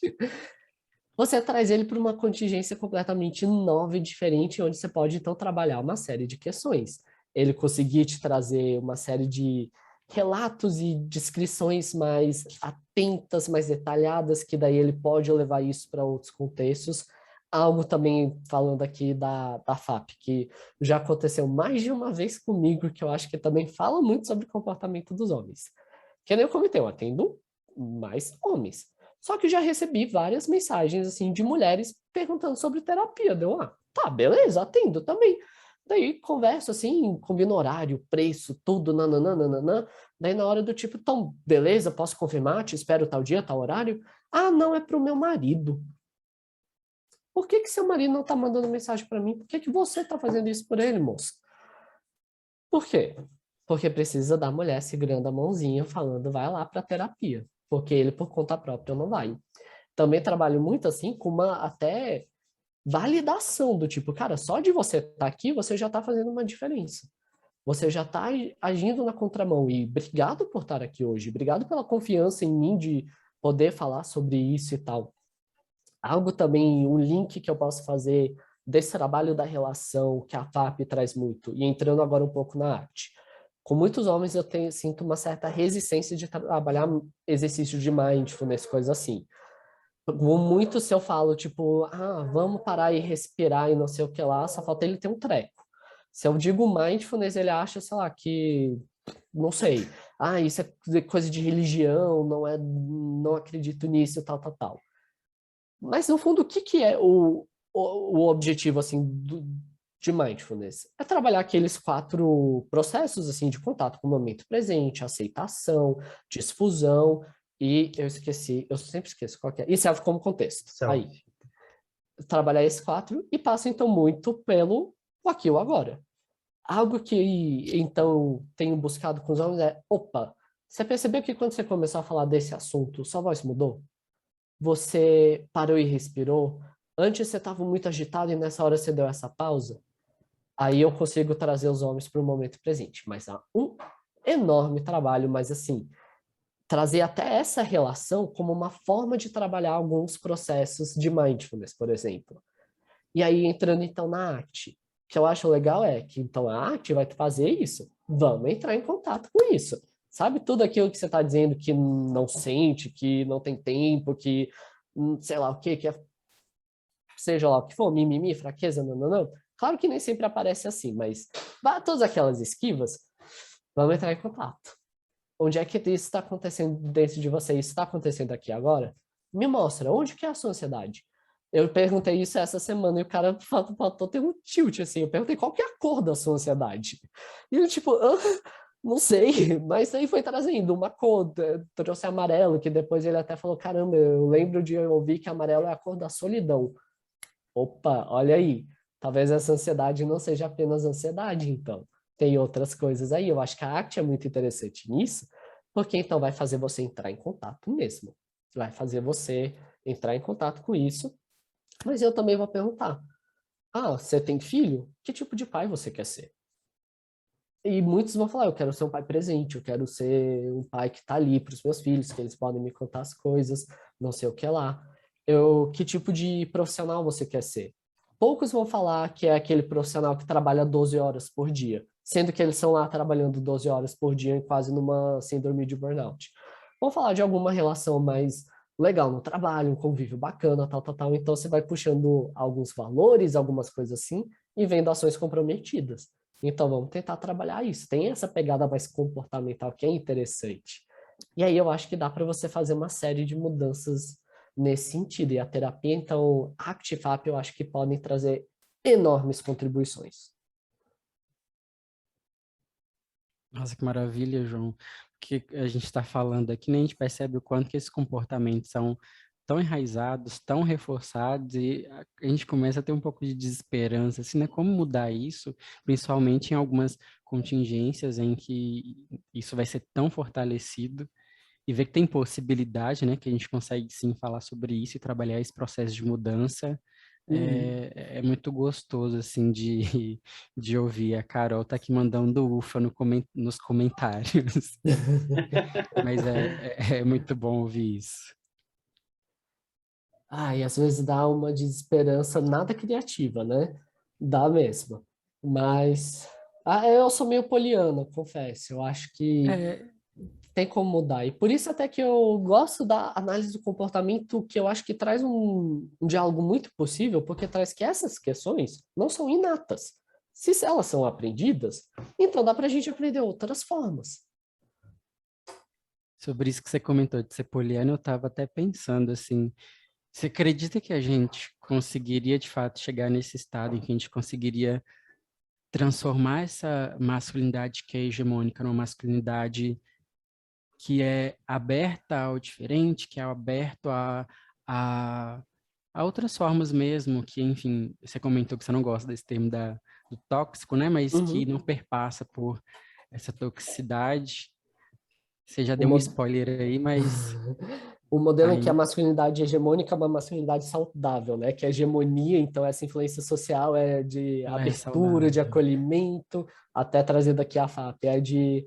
Você traz ele para uma contingência completamente nova e diferente, onde você pode, então, trabalhar uma série de questões. Ele conseguir te trazer uma série de relatos e descrições mais atentas, mais detalhadas, que daí ele pode levar isso para outros contextos. Algo também, falando aqui da FAP, que já aconteceu mais de uma vez comigo, que eu acho que também fala muito sobre o comportamento dos homens. Que nem eu comentei, eu atendo mais homens. Só que já recebi várias mensagens assim de mulheres perguntando sobre terapia. Deu, tá, beleza, atendo também. Daí converso assim, combino horário, preço, tudo, nananana. Daí na hora do tipo, então, beleza, posso confirmar? Te espero tal dia, tal horário? Ah, não, é pro meu marido. Por que que seu marido não tá mandando mensagem para mim? Por que que você tá fazendo isso por ele, moça? Por quê? Porque precisa da mulher segurando a mãozinha, falando, vai lá para terapia. Porque ele, por conta própria, não vai. Também trabalho muito assim com uma até validação do tipo, cara, só de você estar aqui, você já está fazendo uma diferença. Você já está agindo na contramão. E obrigado por estar aqui hoje. Obrigado pela confiança em mim de poder falar sobre isso e tal. Algo também, um link que eu posso fazer desse trabalho da relação que a FAP traz muito, e entrando agora um pouco na arte. Com muitos homens eu sinto uma certa resistência de trabalhar exercício de mindfulness, coisa assim. Muito se eu falo, tipo, vamos parar e respirar e não sei o que lá, só falta ele ter um treco. Se eu digo mindfulness, ele acha, sei lá, que, não sei, isso é coisa de religião, não acredito nisso, tal, tal, tal. Mas, no fundo, o que que é o objetivo, assim, de mindfulness? É trabalhar aqueles 4 processos, assim, de contato com o momento presente, aceitação, difusão e eu esqueci, eu sempre esqueço qual que é. E self como contexto. Self. Aí, trabalhar esses 4 e passa, então, muito pelo o aqui e o agora. Algo que, então, tenho buscado com os homens é, opa, você percebeu que quando você começou a falar desse assunto, sua voz mudou? Você parou e respirou? Antes você estava muito agitado e nessa hora você deu essa pausa? aí eu consigo trazer os homens para o momento presente. Mas há um enorme trabalho, mas assim, trazer até essa relação como uma forma de trabalhar alguns processos de mindfulness, por exemplo. E aí, entrando então na ACT, o que eu acho legal é que então a ACT vai fazer isso. Vamos entrar em contato com isso. Sabe tudo aquilo que você está dizendo que não sente, que não tem tempo, que sei lá o que é, seja lá o que for, mimimi, fraqueza, não. Claro que nem sempre aparece assim, mas todas aquelas esquivas, vamos entrar em contato. Onde é que isso está acontecendo dentro de você? Isso está acontecendo aqui agora? Me mostra, onde que é a sua ansiedade? Eu perguntei isso essa semana e o cara faltou ter um tilt, assim. Eu perguntei qual que é a cor da sua ansiedade. E ele, tipo, não sei, mas aí foi trazendo uma cor, trouxe amarelo, que depois ele até falou, caramba, eu lembro de ouvir que amarelo é a cor da solidão. Opa, olha aí, talvez essa ansiedade não seja apenas ansiedade, então. Tem outras coisas aí. Eu acho que a ACT é muito interessante nisso, porque então vai fazer você entrar em contato mesmo. Vai fazer você entrar em contato com isso. Mas eu também vou perguntar, você tem filho? Que tipo de pai você quer ser? E muitos vão falar, eu quero ser um pai presente, eu quero ser um pai que está ali para os meus filhos, que eles podem me contar as coisas, não sei o que lá. Que tipo de profissional você quer ser? Poucos vão falar que é aquele profissional que trabalha 12 horas por dia, sendo que eles estão lá trabalhando 12 horas por dia quase numa síndrome de burnout. Vão falar de alguma relação mais legal no trabalho, um convívio bacana, tal. Então você vai puxando alguns valores, algumas coisas assim, e vendo ações comprometidas. Então, vamos tentar trabalhar isso. Tem essa pegada mais comportamental que é interessante. E aí eu acho que dá para você fazer uma série de mudanças nesse sentido. E a terapia, então, ActFap, eu acho que podem trazer enormes contribuições. Nossa, que maravilha, João. Que a gente está falando aqui, nem a gente percebe o quanto que esses comportamentos são tão enraizados, tão reforçados, e a gente começa a ter um pouco de desesperança, assim, né? Como mudar isso, principalmente em algumas contingências em que isso vai ser tão fortalecido, e ver que tem possibilidade, né? Que a gente consegue, sim, falar sobre isso e trabalhar esse processo de mudança. É muito gostoso, assim, de ouvir. A Carol tá aqui mandando ufa nos comentários. Mas é muito bom ouvir isso. E às vezes dá uma desesperança nada criativa, né? Dá mesmo. Mas eu sou meio poliana, confesso. Eu acho que É, tem como mudar. E por isso até que eu gosto da análise do comportamento, que eu acho que traz um diálogo muito possível, porque traz que essas questões não são inatas. Se elas são aprendidas, então dá para a gente aprender outras formas. sobre isso que você comentou de ser poliana, eu estava até pensando, assim, você acredita que a gente conseguiria, de fato, chegar nesse estado em que a gente conseguiria transformar essa masculinidade que é hegemônica numa masculinidade que é aberta ao diferente, que é aberto a, a outras formas mesmo, que, enfim, você comentou que você não gosta desse termo do tóxico, né? Mas que não perpassa por essa toxicidade. Você já O, deu um mo- spoiler aí, mas o modelo em que a aí masculinidade hegemônica é uma masculinidade saudável, né? Que a hegemonia, então, essa influência social é de ela é abertura, de saudável. acolhimento, até trazendo aqui a FAP, é de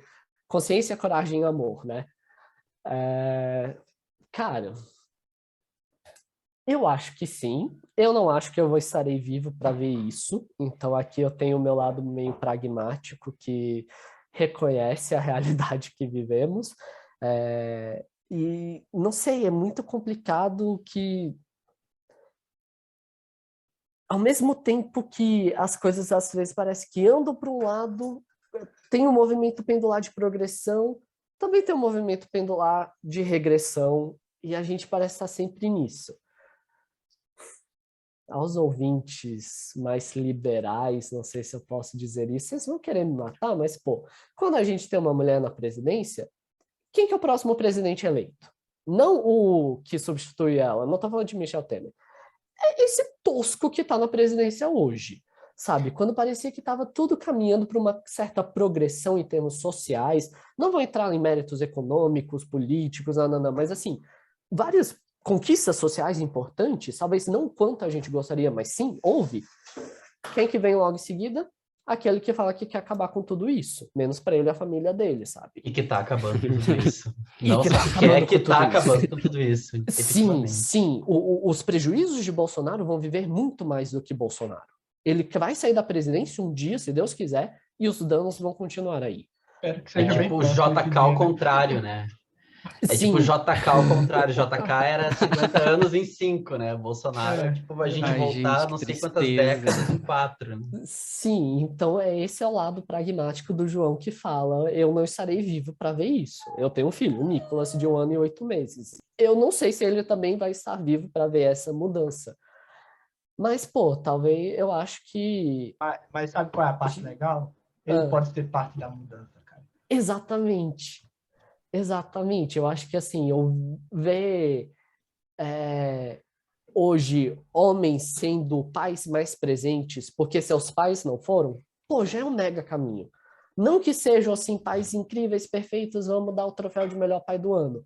consciência, coragem e amor, né? Cara, eu acho que sim. Eu não acho que eu estarei vivo para ver isso. Então aqui eu tenho o meu lado meio pragmático que reconhece a realidade que vivemos. E não sei, é muito complicado que ao mesmo tempo que as coisas às vezes parece que andam para um lado, tem um movimento pendular de progressão, também tem um movimento pendular de regressão, e a gente parece estar sempre nisso. Aos ouvintes mais liberais, não sei se eu posso dizer isso, vocês vão querer me matar, mas, pô, quando a gente tem uma mulher na presidência, quem que é o próximo presidente eleito? Não o que substitui ela, não estou falando de Michel Temer. É esse tosco que está na presidência hoje, sabe? Quando parecia que estava tudo caminhando para uma certa progressão em termos sociais, não vou entrar em méritos econômicos, políticos, não, mas assim, várias conquistas sociais importantes, talvez não quanto a gente gostaria, mas sim, houve. Quem que vem logo em seguida? aquele que fala que quer acabar com tudo isso, menos para ele e a família dele, sabe? E que tá acabando com tudo isso. E Não que só tá que acabando quer, que com tá tudo isso. acabando com tudo isso, Sim, efetivamente. sim. Os prejuízos de Bolsonaro vão viver muito mais do que Bolsonaro. Ele vai sair da presidência um dia, se Deus quiser, e os danos vão continuar aí. Espero que É seja bem tipo o próximo esse JK ao dia, né? contrário, né? É tipo o Sim, JK ao contrário. JK era 50 anos em 5, né? Bolsonaro é tipo a gente Ai, voltar gente, não que sei quantas tristeza. décadas em 4, né? sim. Então, esse é o lado pragmático do João que fala: eu não estarei vivo para ver isso. Eu tenho um filho, o Nicolas, de 1 ano e 8 meses. Eu não sei se ele também vai estar vivo para ver essa mudança. Mas, pô, talvez eu acho que. Mas sabe qual é a parte legal? Ele Ah, pode ser parte da mudança, cara. exatamente. Exatamente. Eu acho que assim, eu ver hoje homens sendo pais mais presentes, porque seus pais não foram, pô, já é um mega caminho. Não que sejam assim pais incríveis, perfeitos, vamos dar o troféu de melhor pai do ano,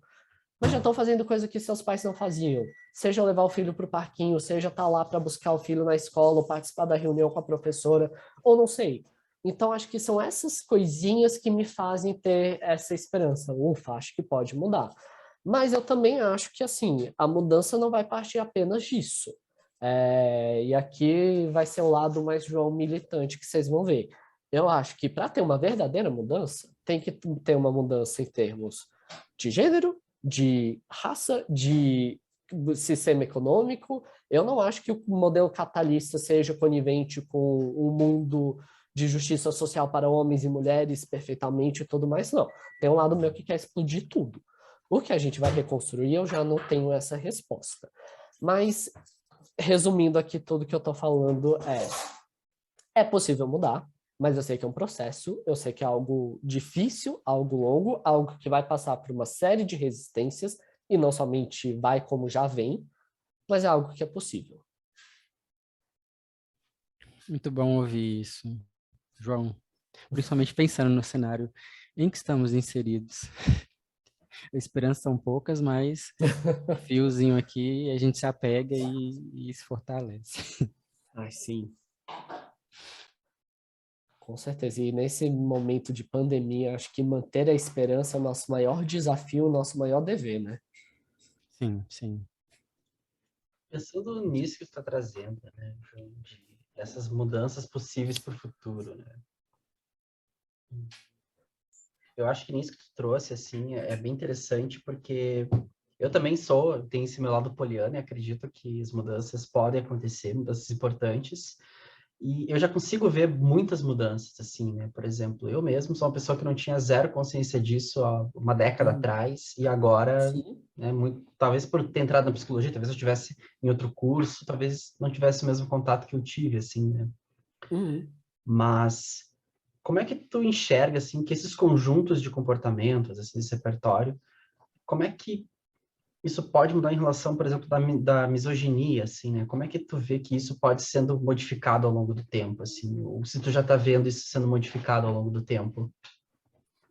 mas já estão fazendo coisa que seus pais não faziam. Seja levar o filho para o parquinho, seja estar lá para buscar o filho na escola, ou participar da reunião com a professora, ou não sei. Então, acho que são essas coisinhas que me fazem ter essa esperança. Ufa, acho que pode mudar. Mas eu também acho que, assim, a mudança não vai partir apenas disso. E aqui vai ser o lado mais João militante que vocês vão ver. Eu acho que para ter uma verdadeira mudança, tem que ter uma mudança em termos de gênero, de raça, de sistema econômico. Eu não acho que o modelo capitalista seja conivente com um mundo de justiça social para homens e mulheres perfeitamente e tudo mais, não. Tem um lado meu que quer explodir tudo. O que a gente vai reconstruir, eu já não tenho essa resposta. Mas, resumindo aqui tudo que eu estou falando, é possível mudar, mas eu sei que é um processo, eu sei que é algo difícil, algo longo, algo que vai passar por uma série de resistências, e não somente vai como já vem, mas é algo que é possível. Muito bom ouvir isso, João. Principalmente pensando no cenário em que estamos inseridos. As esperanças são poucas, mas fiozinho aqui a gente se apega e se fortalece. Ai, sim. Com certeza. E nesse momento de pandemia, acho que manter a esperança é o nosso maior desafio, o nosso maior dever, né? Sim, sim. Pensando nisso que você está trazendo, né, João, essas mudanças possíveis para o futuro, né? Eu acho que nisso que tu trouxe, assim, é bem interessante, porque eu também tenho esse meu lado poliana e acredito que as mudanças podem acontecer, mudanças importantes, e eu já consigo ver muitas mudanças, assim, né? Por exemplo, eu mesmo sou uma pessoa que não tinha zero consciência disso há uma década atrás, e agora, Sim. né, talvez por ter entrado na psicologia, talvez eu estivesse em outro curso, talvez não tivesse o mesmo contato que eu tive, assim, né? Uhum. Mas como é que tu enxerga, assim, que esses conjuntos de comportamentos, assim, esse repertório, como é que isso pode mudar em relação, por exemplo, da misoginia, assim, né? Como é que tu vê que isso pode sendo modificado ao longo do tempo, assim? Ou se tu já tá vendo isso sendo modificado ao longo do tempo?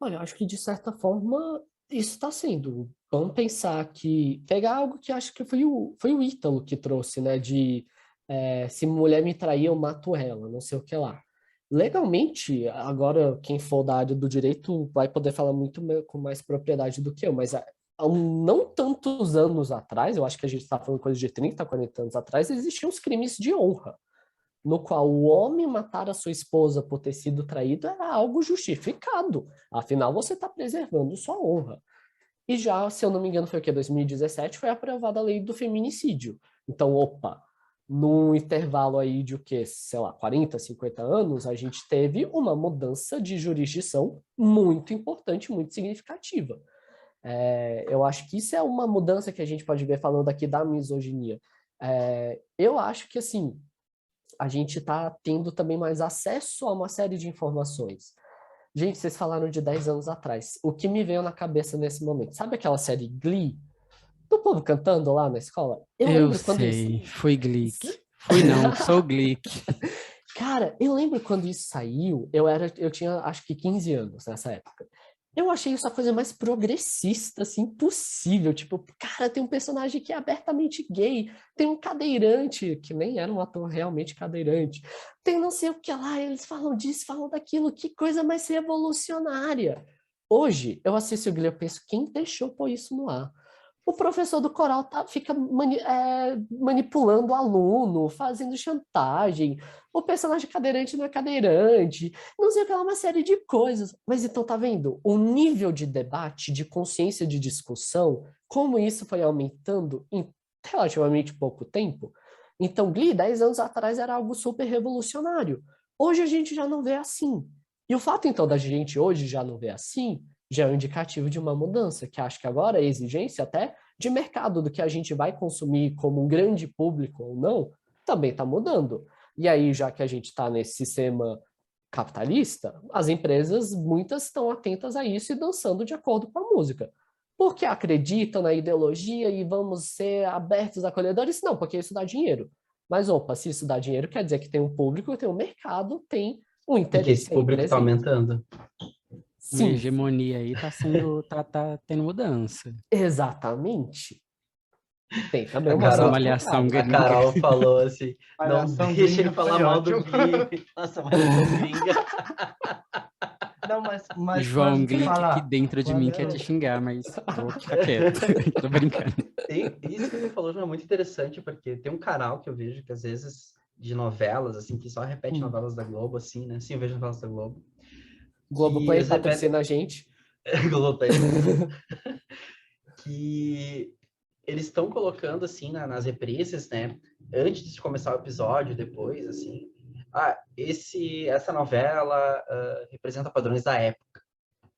Olha, eu acho que de certa forma isso está sendo. Vamos pensar que pegar algo que acho que foi o Ítalo que trouxe, né? De se mulher me trair, eu mato ela, não sei o que lá. Legalmente, agora quem for da área do direito vai poder falar muito com mais propriedade do que eu, mas há não tantos anos atrás, eu acho que a gente está falando coisa de 30, 40 anos atrás, existiam os crimes de honra no qual o homem matar a sua esposa por ter sido traído era algo justificado. Afinal, você está preservando sua honra. E já, se eu não me engano, foi o que? 2017 foi aprovada a lei do feminicídio. Então, opa, num intervalo aí de o quê? Sei lá, 40, 50 anos, a gente teve uma mudança de jurisdição muito importante, muito significativa. Eu acho que isso é uma mudança que a gente pode ver falando aqui da misoginia. Eu acho que, assim, a gente está tendo também mais acesso a uma série de informações. Gente, vocês falaram de 10 anos atrás. O que me veio na cabeça nesse momento? Sabe aquela série Glee? Do povo cantando lá na escola? Eu Eu lembro quando isso... sei, foi Glick. Fui não, sou Glick. Cara, eu lembro quando isso saiu, eu tinha acho que 15 anos nessa época. Eu achei isso a coisa mais progressista, assim, possível. Tipo, cara, tem um personagem que é abertamente gay, tem um cadeirante, que nem era um ator realmente cadeirante, tem não sei o que lá, eles falam disso, falam daquilo, que coisa mais revolucionária. Hoje, eu assisto o Glee, eu penso, quem deixou pôr isso no ar? O professor do coral fica manipulando o aluno, fazendo chantagem, o personagem cadeirante não é cadeirante, não sei o que lá, uma série de coisas. Mas então, tá vendo? O nível de debate, de consciência de discussão, como isso foi aumentando em relativamente pouco tempo. Então, Glee, 10 anos atrás, era algo super revolucionário. Hoje a gente já não vê assim. E o fato, então, da gente hoje já não ver assim, já é um indicativo de uma mudança, que acho que agora a exigência até de mercado do que a gente vai consumir como um grande público ou não, também está mudando. E aí, já que a gente está nesse sistema capitalista, as empresas, muitas estão atentas a isso e dançando de acordo com a música. Porque acreditam na ideologia e vamos ser abertos, acolhedores? Não, porque isso dá dinheiro. Mas, opa, se isso dá dinheiro, quer dizer que tem um público, tem um mercado, tem um E que interesse esse público está presente. aumentando. A Sim, hegemonia aí tá tendo mudança. exatamente. Tem também A uma Essa Carol, outra malhação cara. a gringa. Carol falou assim, não Malhação deixa ele gringa falar foi mal do ótimo. Glee. Nossa, malhação gringa. Não, mas João quando tu Glick aqui fala... dentro de mim quer te Quando, xingar, mas vou ficar quieto. Tô brincando. Isso que você falou já é muito interessante, porque tem um canal que eu vejo que às vezes de novelas, assim, que só repete novelas da Globo, assim, né? Sim, eu vejo novelas da Globo. Que Globoplay eles repetem... patrocina a gente. Globoplay. Que eles estão colocando, assim, nas reprises, né? Antes de começar o episódio, depois, assim... essa novela representa padrões da época,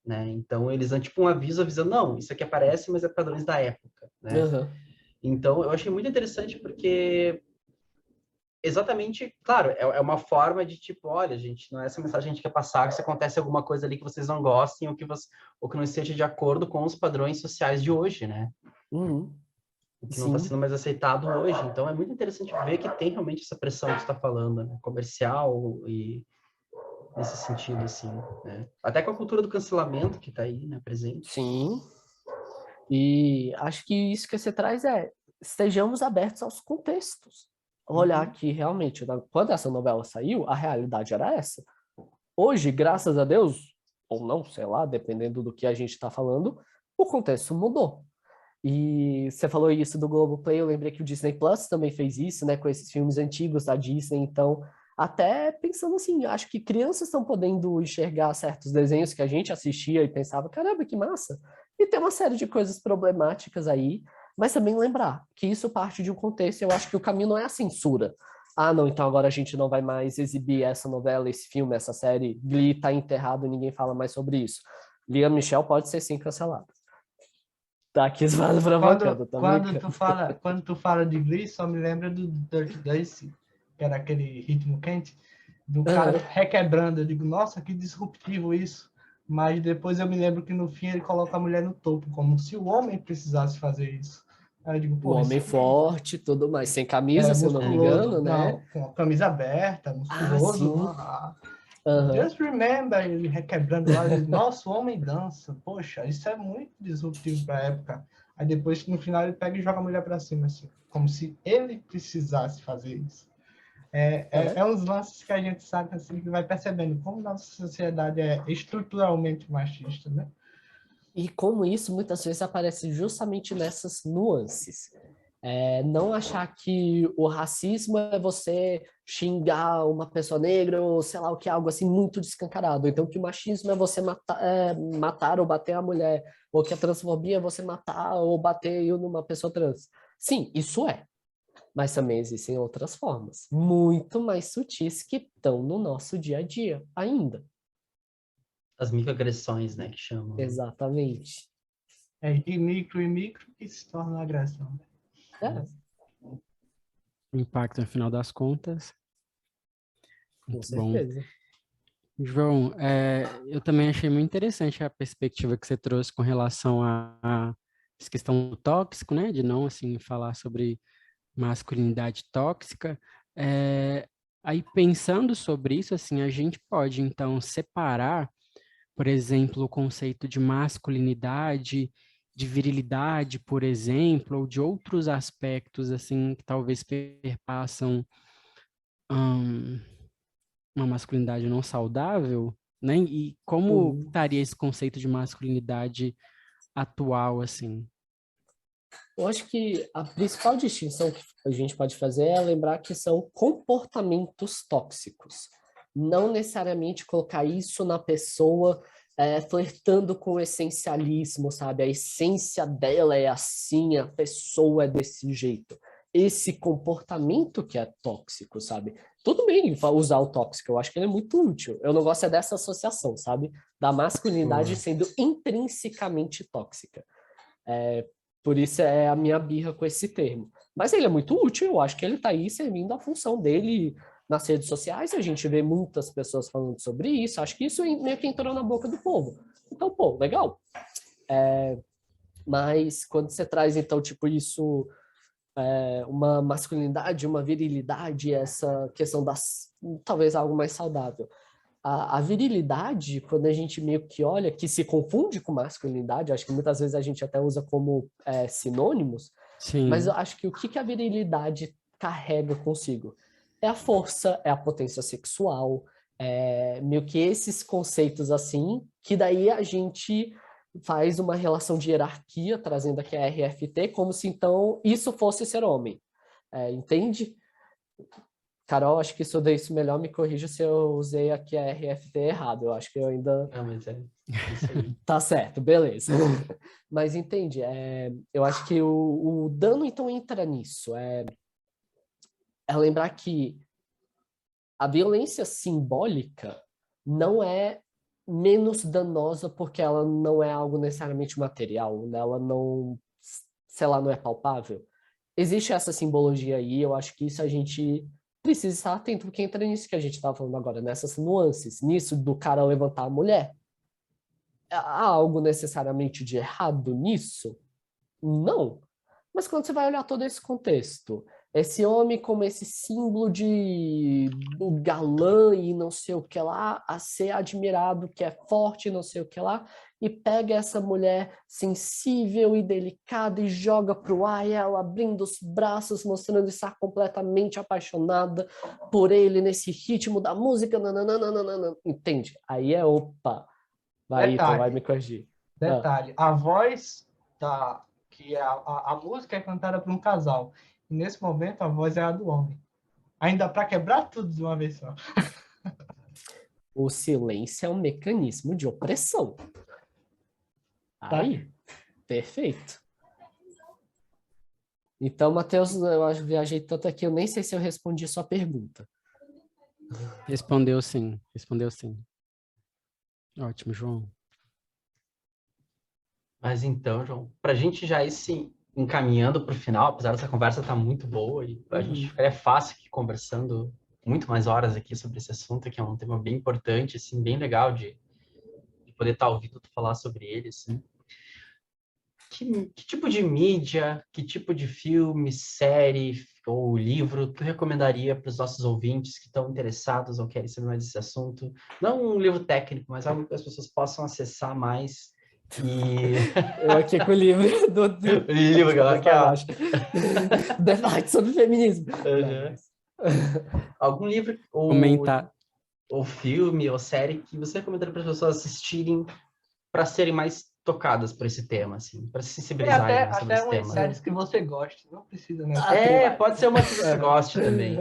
né? Então, eles dão tipo um aviso avisando, não, isso aqui aparece, mas é padrões da época, né? Uhum. Então, eu achei muito interessante porque exatamente, claro, é uma forma de tipo, olha, gente, não é essa mensagem que a gente quer passar, que se acontece alguma coisa ali que vocês não gostem ou que não esteja de acordo com os padrões sociais de hoje, né? Uhum. O que não está Sim. sendo mais aceitado hoje. Então, é muito interessante ver que tem realmente essa pressão que você está falando, né? Comercial e nesse sentido, assim, né? Até com a cultura do cancelamento que está aí, né, presente. Sim. E acho que isso que você traz estejamos abertos aos contextos. Olhar que realmente, quando essa novela saiu, a realidade era essa. Hoje, graças a Deus, ou não, sei lá, dependendo do que a gente está falando, o contexto mudou. E você falou isso do Globoplay, eu lembrei que o Disney Plus também fez isso, né, com esses filmes antigos da Disney, então, até pensando assim, acho que crianças estão podendo enxergar certos desenhos que a gente assistia e pensava, caramba, que massa. E tem uma série de coisas problemáticas aí, mas também lembrar que isso parte de um contexto, eu acho que o caminho não é a censura. Ah, não, então agora a gente não vai mais exibir essa novela, esse filme, essa série, Glee tá enterrado, ninguém fala mais sobre isso. Lia Michelle pode ser sim cancelado. Tá aqui provocando, tá brincando. quando tu fala de Glee, só me lembra do Dirty Dancing, que era aquele ritmo quente, do cara requebrando. Eu digo, nossa, que disruptivo isso. Mas depois eu me lembro que no fim ele coloca a mulher no topo, como se o homem precisasse fazer isso. Aí eu digo, O pô, homem isso forte, tudo mais, sem camisa, se eu não me musculoso. engano, né? Não, com a camisa aberta, Ah, musculoso. sim. Aham. Just remember, ele requebrando lá, ele, nossa, o homem dança. Poxa, isso é muito disruptivo para a época. Aí depois, no final, ele pega e joga a mulher para cima, assim, como se ele precisasse fazer isso. É uns lances que a gente sabe, assim, que vai percebendo como nossa sociedade é estruturalmente machista, né? E como isso muitas vezes aparece justamente nessas nuances. Não achar que o racismo é você xingar uma pessoa negra ou sei lá o que, algo assim muito descancarado. Então que o machismo é você matar ou bater a mulher, ou que a transfobia é você matar ou bater numa pessoa trans. Sim, isso é. Mas também existem outras formas, muito mais sutis que estão no nosso dia a dia ainda. As microagressões, né, que chamam. Exatamente. É de micro em micro que se torna agressão. O impacto, no final das contas. Com Muito bom. certeza. João, eu também achei muito interessante a perspectiva que você trouxe com relação a essa questão do tóxico, né? De não, assim, falar sobre masculinidade tóxica. Aí, pensando sobre isso, assim, a gente pode, então, separar, por exemplo, o conceito de masculinidade, de virilidade, por exemplo, ou de outros aspectos, assim, que talvez perpassam uma masculinidade não saudável, né? E como estaria esse conceito de masculinidade atual, assim? Eu acho que a principal distinção que a gente pode fazer é lembrar que são comportamentos tóxicos. Não necessariamente colocar isso na pessoa flertando com o essencialismo, sabe? A essência dela é assim, a pessoa é desse jeito. Esse comportamento que é tóxico, sabe? Tudo bem usar o tóxico, eu acho que ele é muito útil. Eu não gosto dessa associação, sabe? Da masculinidade sendo intrinsecamente tóxica. Por isso é a minha birra com esse termo. Mas ele é muito útil, eu acho que ele está aí servindo a função dele nas redes sociais, a gente vê muitas pessoas falando sobre isso, acho que isso meio que entrou na boca do povo. Então, pô, legal. Mas quando você traz, então, tipo, isso, uma masculinidade, uma virilidade, essa questão das, talvez algo mais saudável. A virilidade, quando a gente meio que olha, que se confunde com masculinidade, acho que muitas vezes a gente até usa como sinônimos, Sim. mas eu acho que o que a virilidade carrega consigo? É a força, é a potência sexual, meio que esses conceitos assim, que daí a gente faz uma relação de hierarquia, trazendo aqui a RFT, como se então isso fosse ser homem. Entende? Carol, acho que isso melhor me corrija se eu usei aqui a RFT errado. Eu acho que eu ainda... Não, mas é isso aí. Tá certo, beleza. Mas entende, eu acho que o dano então entra nisso. É lembrar que a violência simbólica não é menos danosa porque ela não é algo necessariamente material, né? Ela não, sei lá, não é palpável. Existe essa simbologia aí, eu acho que isso a gente precisa estar atento, porque entra nisso que a gente estava falando agora, nessas nuances, nisso do cara levantar a mulher. Há algo necessariamente de errado nisso? Não. Mas quando você vai olhar todo esse contexto, esse homem como esse símbolo de o galã e não sei o que lá, a ser admirado, que é forte, não sei o que lá, e pega essa mulher sensível e delicada e joga pro ar, e ela abrindo os braços, mostrando estar completamente apaixonada por ele nesse ritmo da música, nananana, entende? Aí opa, vai, Ito, vai me corrigir. Detalhe, a voz que a música é cantada por um casal. E nesse momento a voz é a do homem. Ainda para quebrar tudo de uma vez só. O silêncio é um mecanismo de opressão. Aí, perfeito. Então, Matheus, eu acho que viajei tanto aqui, eu nem sei se eu respondi a sua pergunta. Respondeu sim, respondeu sim. Ótimo, João. Mas então, João, para a gente já ir se encaminhando para o final, apesar dessa conversa estar muito boa, e a gente ficaria fácil aqui conversando muito mais horas aqui sobre esse assunto, que é um tema bem importante, assim, bem legal de poder estar ouvindo tu falar sobre ele, assim. Que tipo de mídia, que tipo de filme, série ou livro tu recomendaria para os nossos ouvintes que estão interessados ou querem saber mais desse assunto? Não um livro técnico, mas algo que as pessoas possam acessar mais. Eu aqui com o livro do livro, galera. Debate sobre feminismo. Algum livro ou filme ou série que você recomendaria para as pessoas assistirem para serem mais tocadas por esse tema, assim, para se sensibilizarem sobre esse tema. Até umas séries que você gosta, não precisa, né? Pode ser uma que você goste também.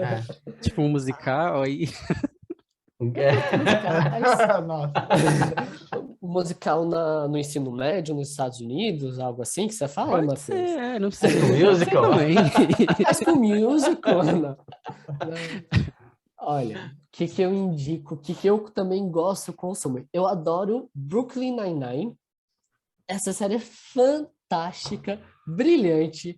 Tipo um musical aí. Nossa. Um musical no ensino médio nos Estados Unidos, algo assim que você fala, Matheus? Não sei. Musical. Mas com musical, não. Olha, o que eu indico, o que eu também gosto, consumo. Eu adoro Brooklyn Nine-Nine. Essa série é fantástica, brilhante,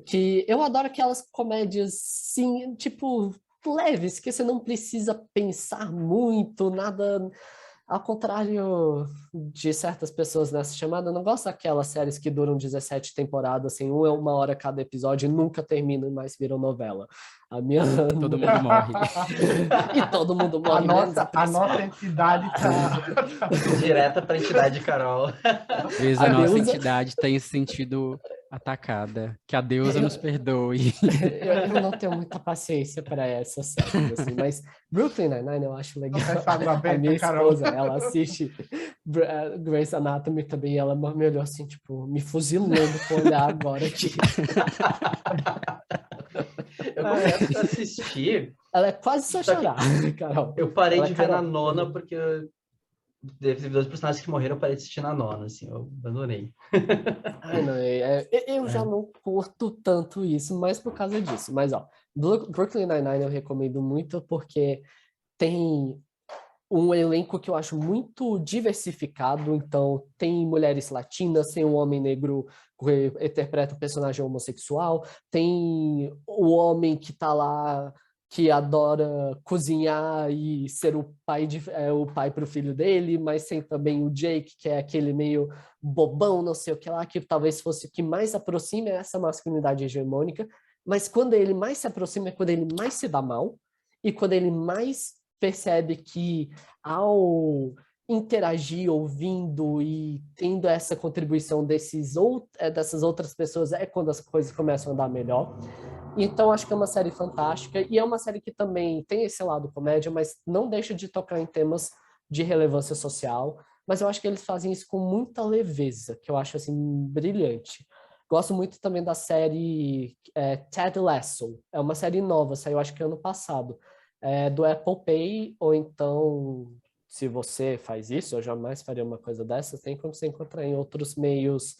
que eu adoro aquelas comédias, sim, tipo, leves, que você não precisa pensar muito, nada... Ao contrário de certas pessoas nessa chamada, eu não gosto daquelas séries que duram 17 temporadas, assim, uma hora cada episódio e nunca terminam e mais viram novela. A minha... Todo mundo morre. E todo mundo morre. A nossa entidade tá... Direta para a entidade Carol. Às vezes a nossa entidade tem se sentido atacada. Que a deusa nos perdoe. Eu não tenho muita paciência para essa série, assim, mas Brooklyn Nine-Nine eu acho legal. A minha esposa, ela assiste Grey's Anatomy também, e ela me olhou assim, tipo, me fuzilando com o olhar agora aqui. Eu começo a assistir. Ela é quase só chorar, Carol. Eu parei Ela de ver na nona porque devido aos personagens que morreram, eu parei de assistir na nona, assim, eu abandonei. Ai, não, eu já não curto tanto isso, mas por causa disso. Mas, ó, Brooklyn Nine-Nine eu recomendo muito porque tem um elenco que eu acho muito diversificado, então tem mulheres latinas, tem um homem negro que interpreta um personagem homossexual, tem o homem que tá lá, que adora cozinhar e ser o pai pro filho dele, mas tem também o Jake, que é aquele meio bobão, não sei o que lá, que talvez fosse o que mais aproxima essa masculinidade hegemônica, mas quando ele mais se aproxima é quando ele mais se dá mal, e quando ele mais percebe que ao interagir, ouvindo e tendo essa contribuição dessas outras pessoas é quando as coisas começam a andar melhor. Então, acho que é uma série fantástica e é uma série que também tem esse lado comédia, mas não deixa de tocar em temas de relevância social, mas eu acho que eles fazem isso com muita leveza, que eu acho, assim, brilhante. Gosto muito também da série Ted Lasso, é uma série nova, saiu acho que ano passado, do Apple Pay, ou então, se você faz isso, eu jamais faria uma coisa dessa, tem como você encontrar em outros meios.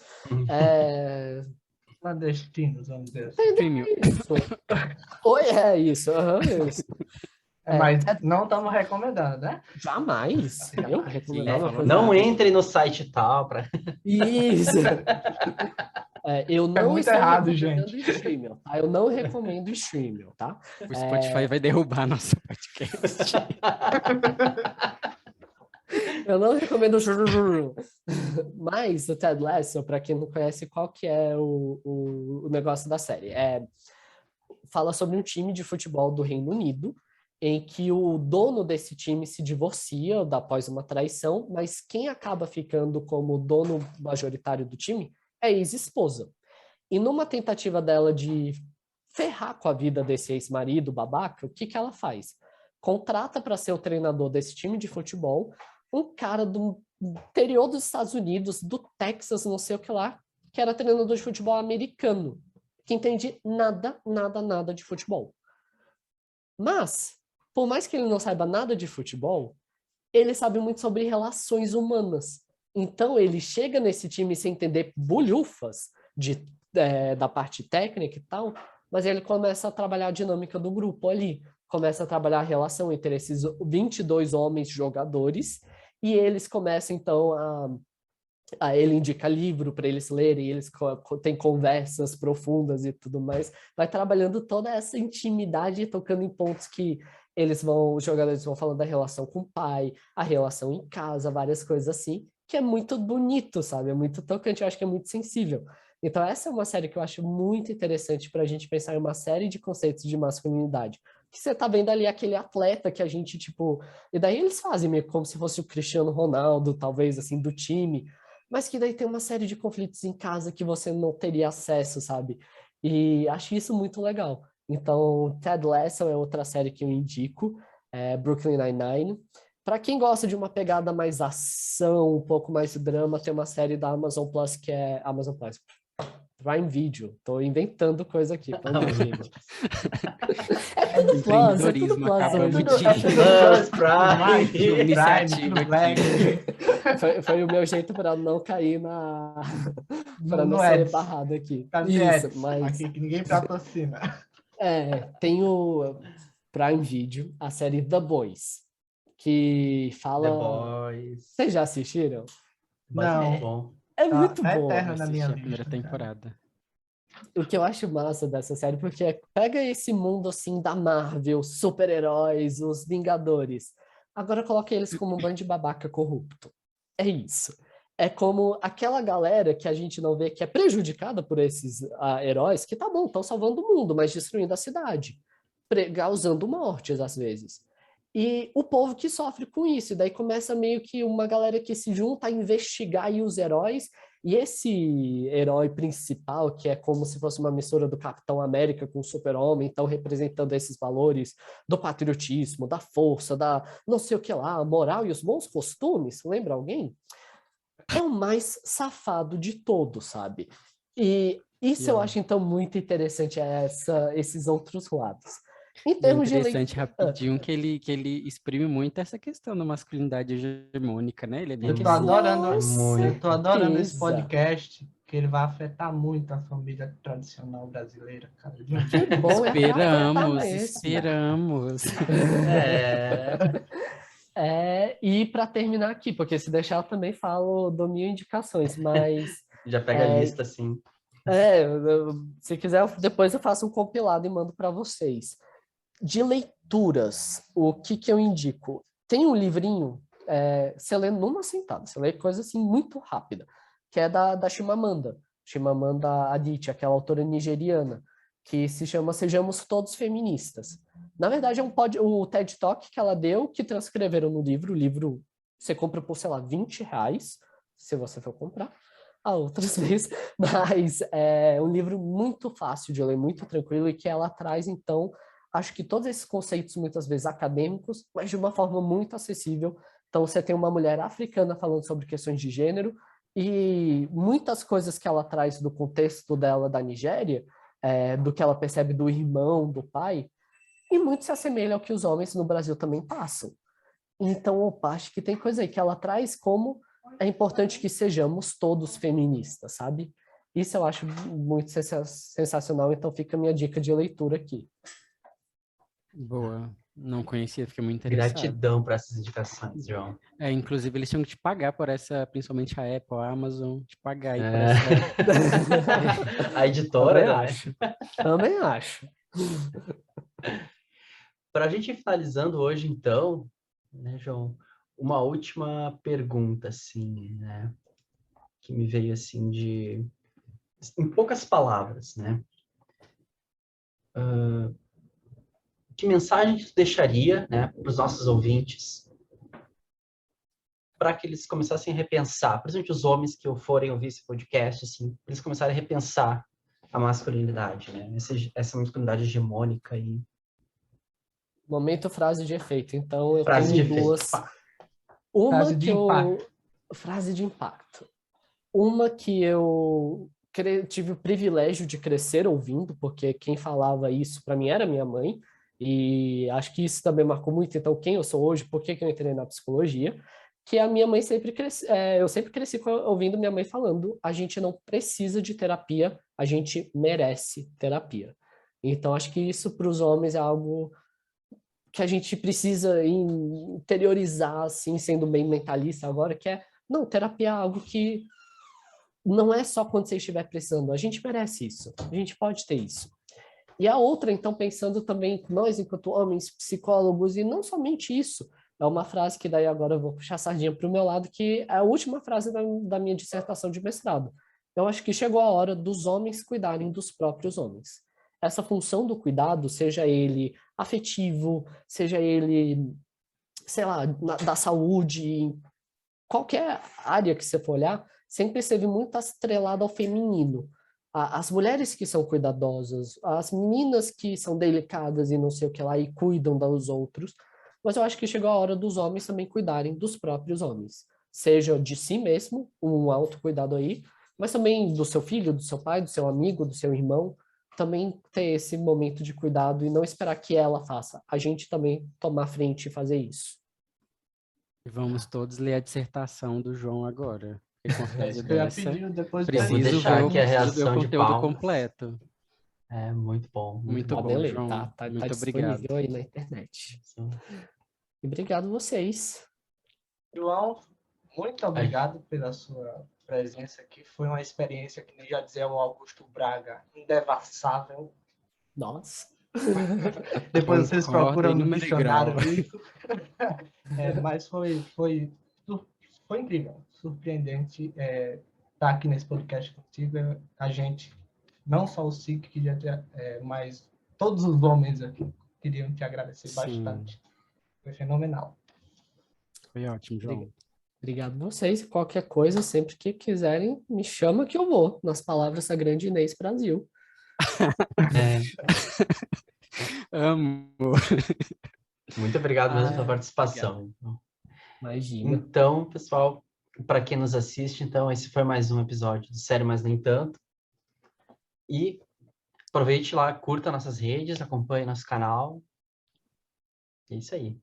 Clandestinos, vamos dizer assim. Isso. Oi, isso. Isso. Mas não estamos recomendando, né? Jamais. Eu recomendar uma coisa. Não entre no site tal. Isso. Eu não muito errado, gente. Streaming, tá? Eu não recomendo streaming, tá? O Spotify vai derrubar nosso podcast. Eu não recomendo. Mas o Ted Lasso, para quem não conhece, qual que é o negócio da série? Fala sobre um time de futebol do Reino Unido, em que o dono desse time se divorcia após uma traição, mas quem acaba ficando como dono majoritário do time é a ex-esposa. E numa tentativa dela de ferrar com a vida desse ex-marido babaca, o que ela faz? Contrata para ser o treinador desse time de futebol um cara do interior dos Estados Unidos, do Texas, não sei o que lá, que era treinador de futebol americano, que entende nada de futebol. Mas, por mais que ele não saiba nada de futebol, ele sabe muito sobre relações humanas. Então, ele chega nesse time sem entender bulhufas da parte técnica e tal, mas ele começa a trabalhar a dinâmica do grupo ali, começa a trabalhar a relação entre esses 22 homens jogadores, e eles começam, então, ele indica livro para eles lerem, eles têm conversas profundas e tudo mais, vai trabalhando toda essa intimidade, tocando em pontos que os jogadores vão falando da relação com o pai, a relação em casa, várias coisas assim, que é muito bonito, sabe? É muito tocante, eu acho que é muito sensível. Então essa é uma série que eu acho muito interessante para a gente pensar em uma série de conceitos de masculinidade. Que você tá vendo ali aquele atleta que a gente, tipo... E daí eles fazem meio como se fosse o Cristiano Ronaldo, talvez, assim, do time, mas que daí tem uma série de conflitos em casa que você não teria acesso, sabe? E acho isso muito legal. Então, Ted Lasso é outra série que eu indico, Brooklyn Nine-Nine. Para quem gosta de uma pegada mais ação, um pouco mais drama, tem uma série da Amazon Plus que é Amazon Plus. Prime Video. Tô inventando coisa aqui. Prime Video. É tudo Plus, é tudo Plus hoje. Prime, iniciativa aqui. Foi o meu jeito para não cair para não ser barrado aqui. Isso, mas... Aqui que ninguém patrocina. Tem o Prime Video, a série The Boys, que fala... The Boys. Vocês já assistiram? Não. Bom. É muito bom. Eterno na minha a primeira temporada. O que eu acho massa dessa série, porque pega esse mundo assim da Marvel, super-heróis, os Vingadores. Agora coloca eles como um bando de babaca corrupto. É isso. É como aquela galera que a gente não vê que é prejudicada por esses heróis, que tá bom, estão salvando o mundo, mas destruindo a cidade. causando mortes, às vezes. E o povo que sofre com isso, e daí começa meio que uma galera que se junta a investigar aí os heróis, e esse herói principal, que é como se fosse uma mistura do Capitão América com o Super-Homem, então representando esses valores do patriotismo, da força, da não sei o que lá, a moral e os bons costumes, lembra alguém? É o mais safado de todos, sabe? E isso eu acho, então, muito interessante, esses outros lados. Em E é termos de interessante leitura... rapidinho que ele exprime muito essa questão da masculinidade hegemônica, né? Ele é bem Eu tô aquele... adorando, eu tô adorando esse certeza. podcast, que ele vai afetar muito a família tradicional brasileira, cara. Que bom, é pra afetar Esperamos, mesmo. esperamos. E para terminar aqui, porque se deixar eu também falo do mil indicações, mas Já pega a lista, assim. se quiser, depois eu faço um compilado e mando para vocês. De leituras, o que eu indico? Tem um livrinho, você lê numa sentada, você lê coisa assim muito rápida, que é da Chimamanda Adichie, aquela autora nigeriana, que se chama Sejamos Todos Feministas. Na verdade, é o TED Talk que ela deu, que transcreveram no livro. O livro você compra por, sei lá, R$20, se você for comprar, a outras vezes, mas é um livro muito fácil de ler, muito tranquilo, e que ela traz, então, acho que todos esses conceitos, muitas vezes acadêmicos, mas de uma forma muito acessível. Então, você tem uma mulher africana falando sobre questões de gênero, e muitas coisas que ela traz do contexto dela da Nigéria, do que ela percebe do irmão, do pai, e muito se assemelha ao que os homens no Brasil também passam. Então, opa, acho que tem coisa aí que ela traz como é importante que sejamos todos feministas, sabe? Isso eu acho muito sensacional, então fica a minha dica de leitura aqui. Boa. Não conhecia, fiquei muito interessado. Gratidão por essas indicações, João. Inclusive, eles tinham que te pagar por essa, principalmente a Apple, a Amazon, te pagar aí por É. essa... A editora, Também né? acho. Também acho. Para a gente ir finalizando hoje, então, né, João, uma última pergunta, assim, né, que me veio, assim, em poucas palavras, né? Que mensagem tu deixaria, né, para os nossos ouvintes, para que eles começassem a repensar, principalmente os homens que forem ouvir esse podcast, assim, eles começarem a repensar a masculinidade, né? Essa masculinidade hegemônica aí. Momento frase de efeito. Então, eu Frase tenho de efeito. duas. Pá. Uma Frase que de eu... impacto. Frase de impacto. Uma que eu tive o privilégio de crescer ouvindo, porque quem falava isso para mim era minha mãe, e acho que isso também marcou muito, então, quem eu sou hoje, por que eu entrei na psicologia, que a minha mãe sempre eu sempre cresci ouvindo minha mãe falando, a gente não precisa de terapia, a gente merece terapia. Então, acho que isso para os homens é algo que a gente precisa interiorizar, assim, sendo bem mentalista agora, que não, terapia é algo que não é só quando você estiver precisando, a gente merece isso, a gente pode ter isso. E a outra, então, pensando também, nós, enquanto homens, psicólogos, e não somente isso, é uma frase que daí agora eu vou puxar a sardinha para o meu lado, que é a última frase da minha dissertação de mestrado. Eu acho que chegou a hora dos homens cuidarem dos próprios homens. Essa função do cuidado, seja ele afetivo, seja ele, sei lá, da saúde, qualquer área que você for olhar, sempre esteve muito atrelada ao feminino. As mulheres que são cuidadosas, as meninas que são delicadas e não sei o que lá, e cuidam dos outros. Mas eu acho que chegou a hora dos homens também cuidarem dos próprios homens. Seja de si mesmo, um autocuidado aí, mas também do seu filho, do seu pai, do seu amigo, do seu irmão. Também ter esse momento de cuidado e não esperar que ela faça. A gente também tomar frente e fazer isso. Vamos todos ler a dissertação do João agora. Porque com a frase Isso que eu ia dessa, pedir depois Eu vou preciso deixar ver aqui a preciso ver o reação de conteúdo palmas. completo. É, muito bom, muito Muito bom. Podem bom, ler, João. tá Muito disponível obrigado. aí na internet. Sim. E obrigado vocês. João, muito obrigado pela sua presença aqui. Foi uma experiência, que nem já dizia o Augusto Braga, indevassável. Nossa. Depois vocês Concordo procuram em no número e dicionário grau. isso. Mas foi incrível, surpreendente estar aqui nesse podcast contigo. A gente, não só o SIC, que já tem, mas todos os homens aqui, queriam te agradecer Sim. bastante. Foi fenomenal. Foi ótimo, João. Obrigado a vocês. Qualquer coisa, sempre que quiserem, me chama que eu vou. Nas palavras da grande Inês Brasil. Amo. Muito obrigado mesmo pela participação. Imagina. Então, pessoal, para quem nos assiste, então, esse foi mais um episódio do Sério Mas Nem Tanto. E aproveite lá, curta nossas redes, acompanhe nosso canal. É isso aí.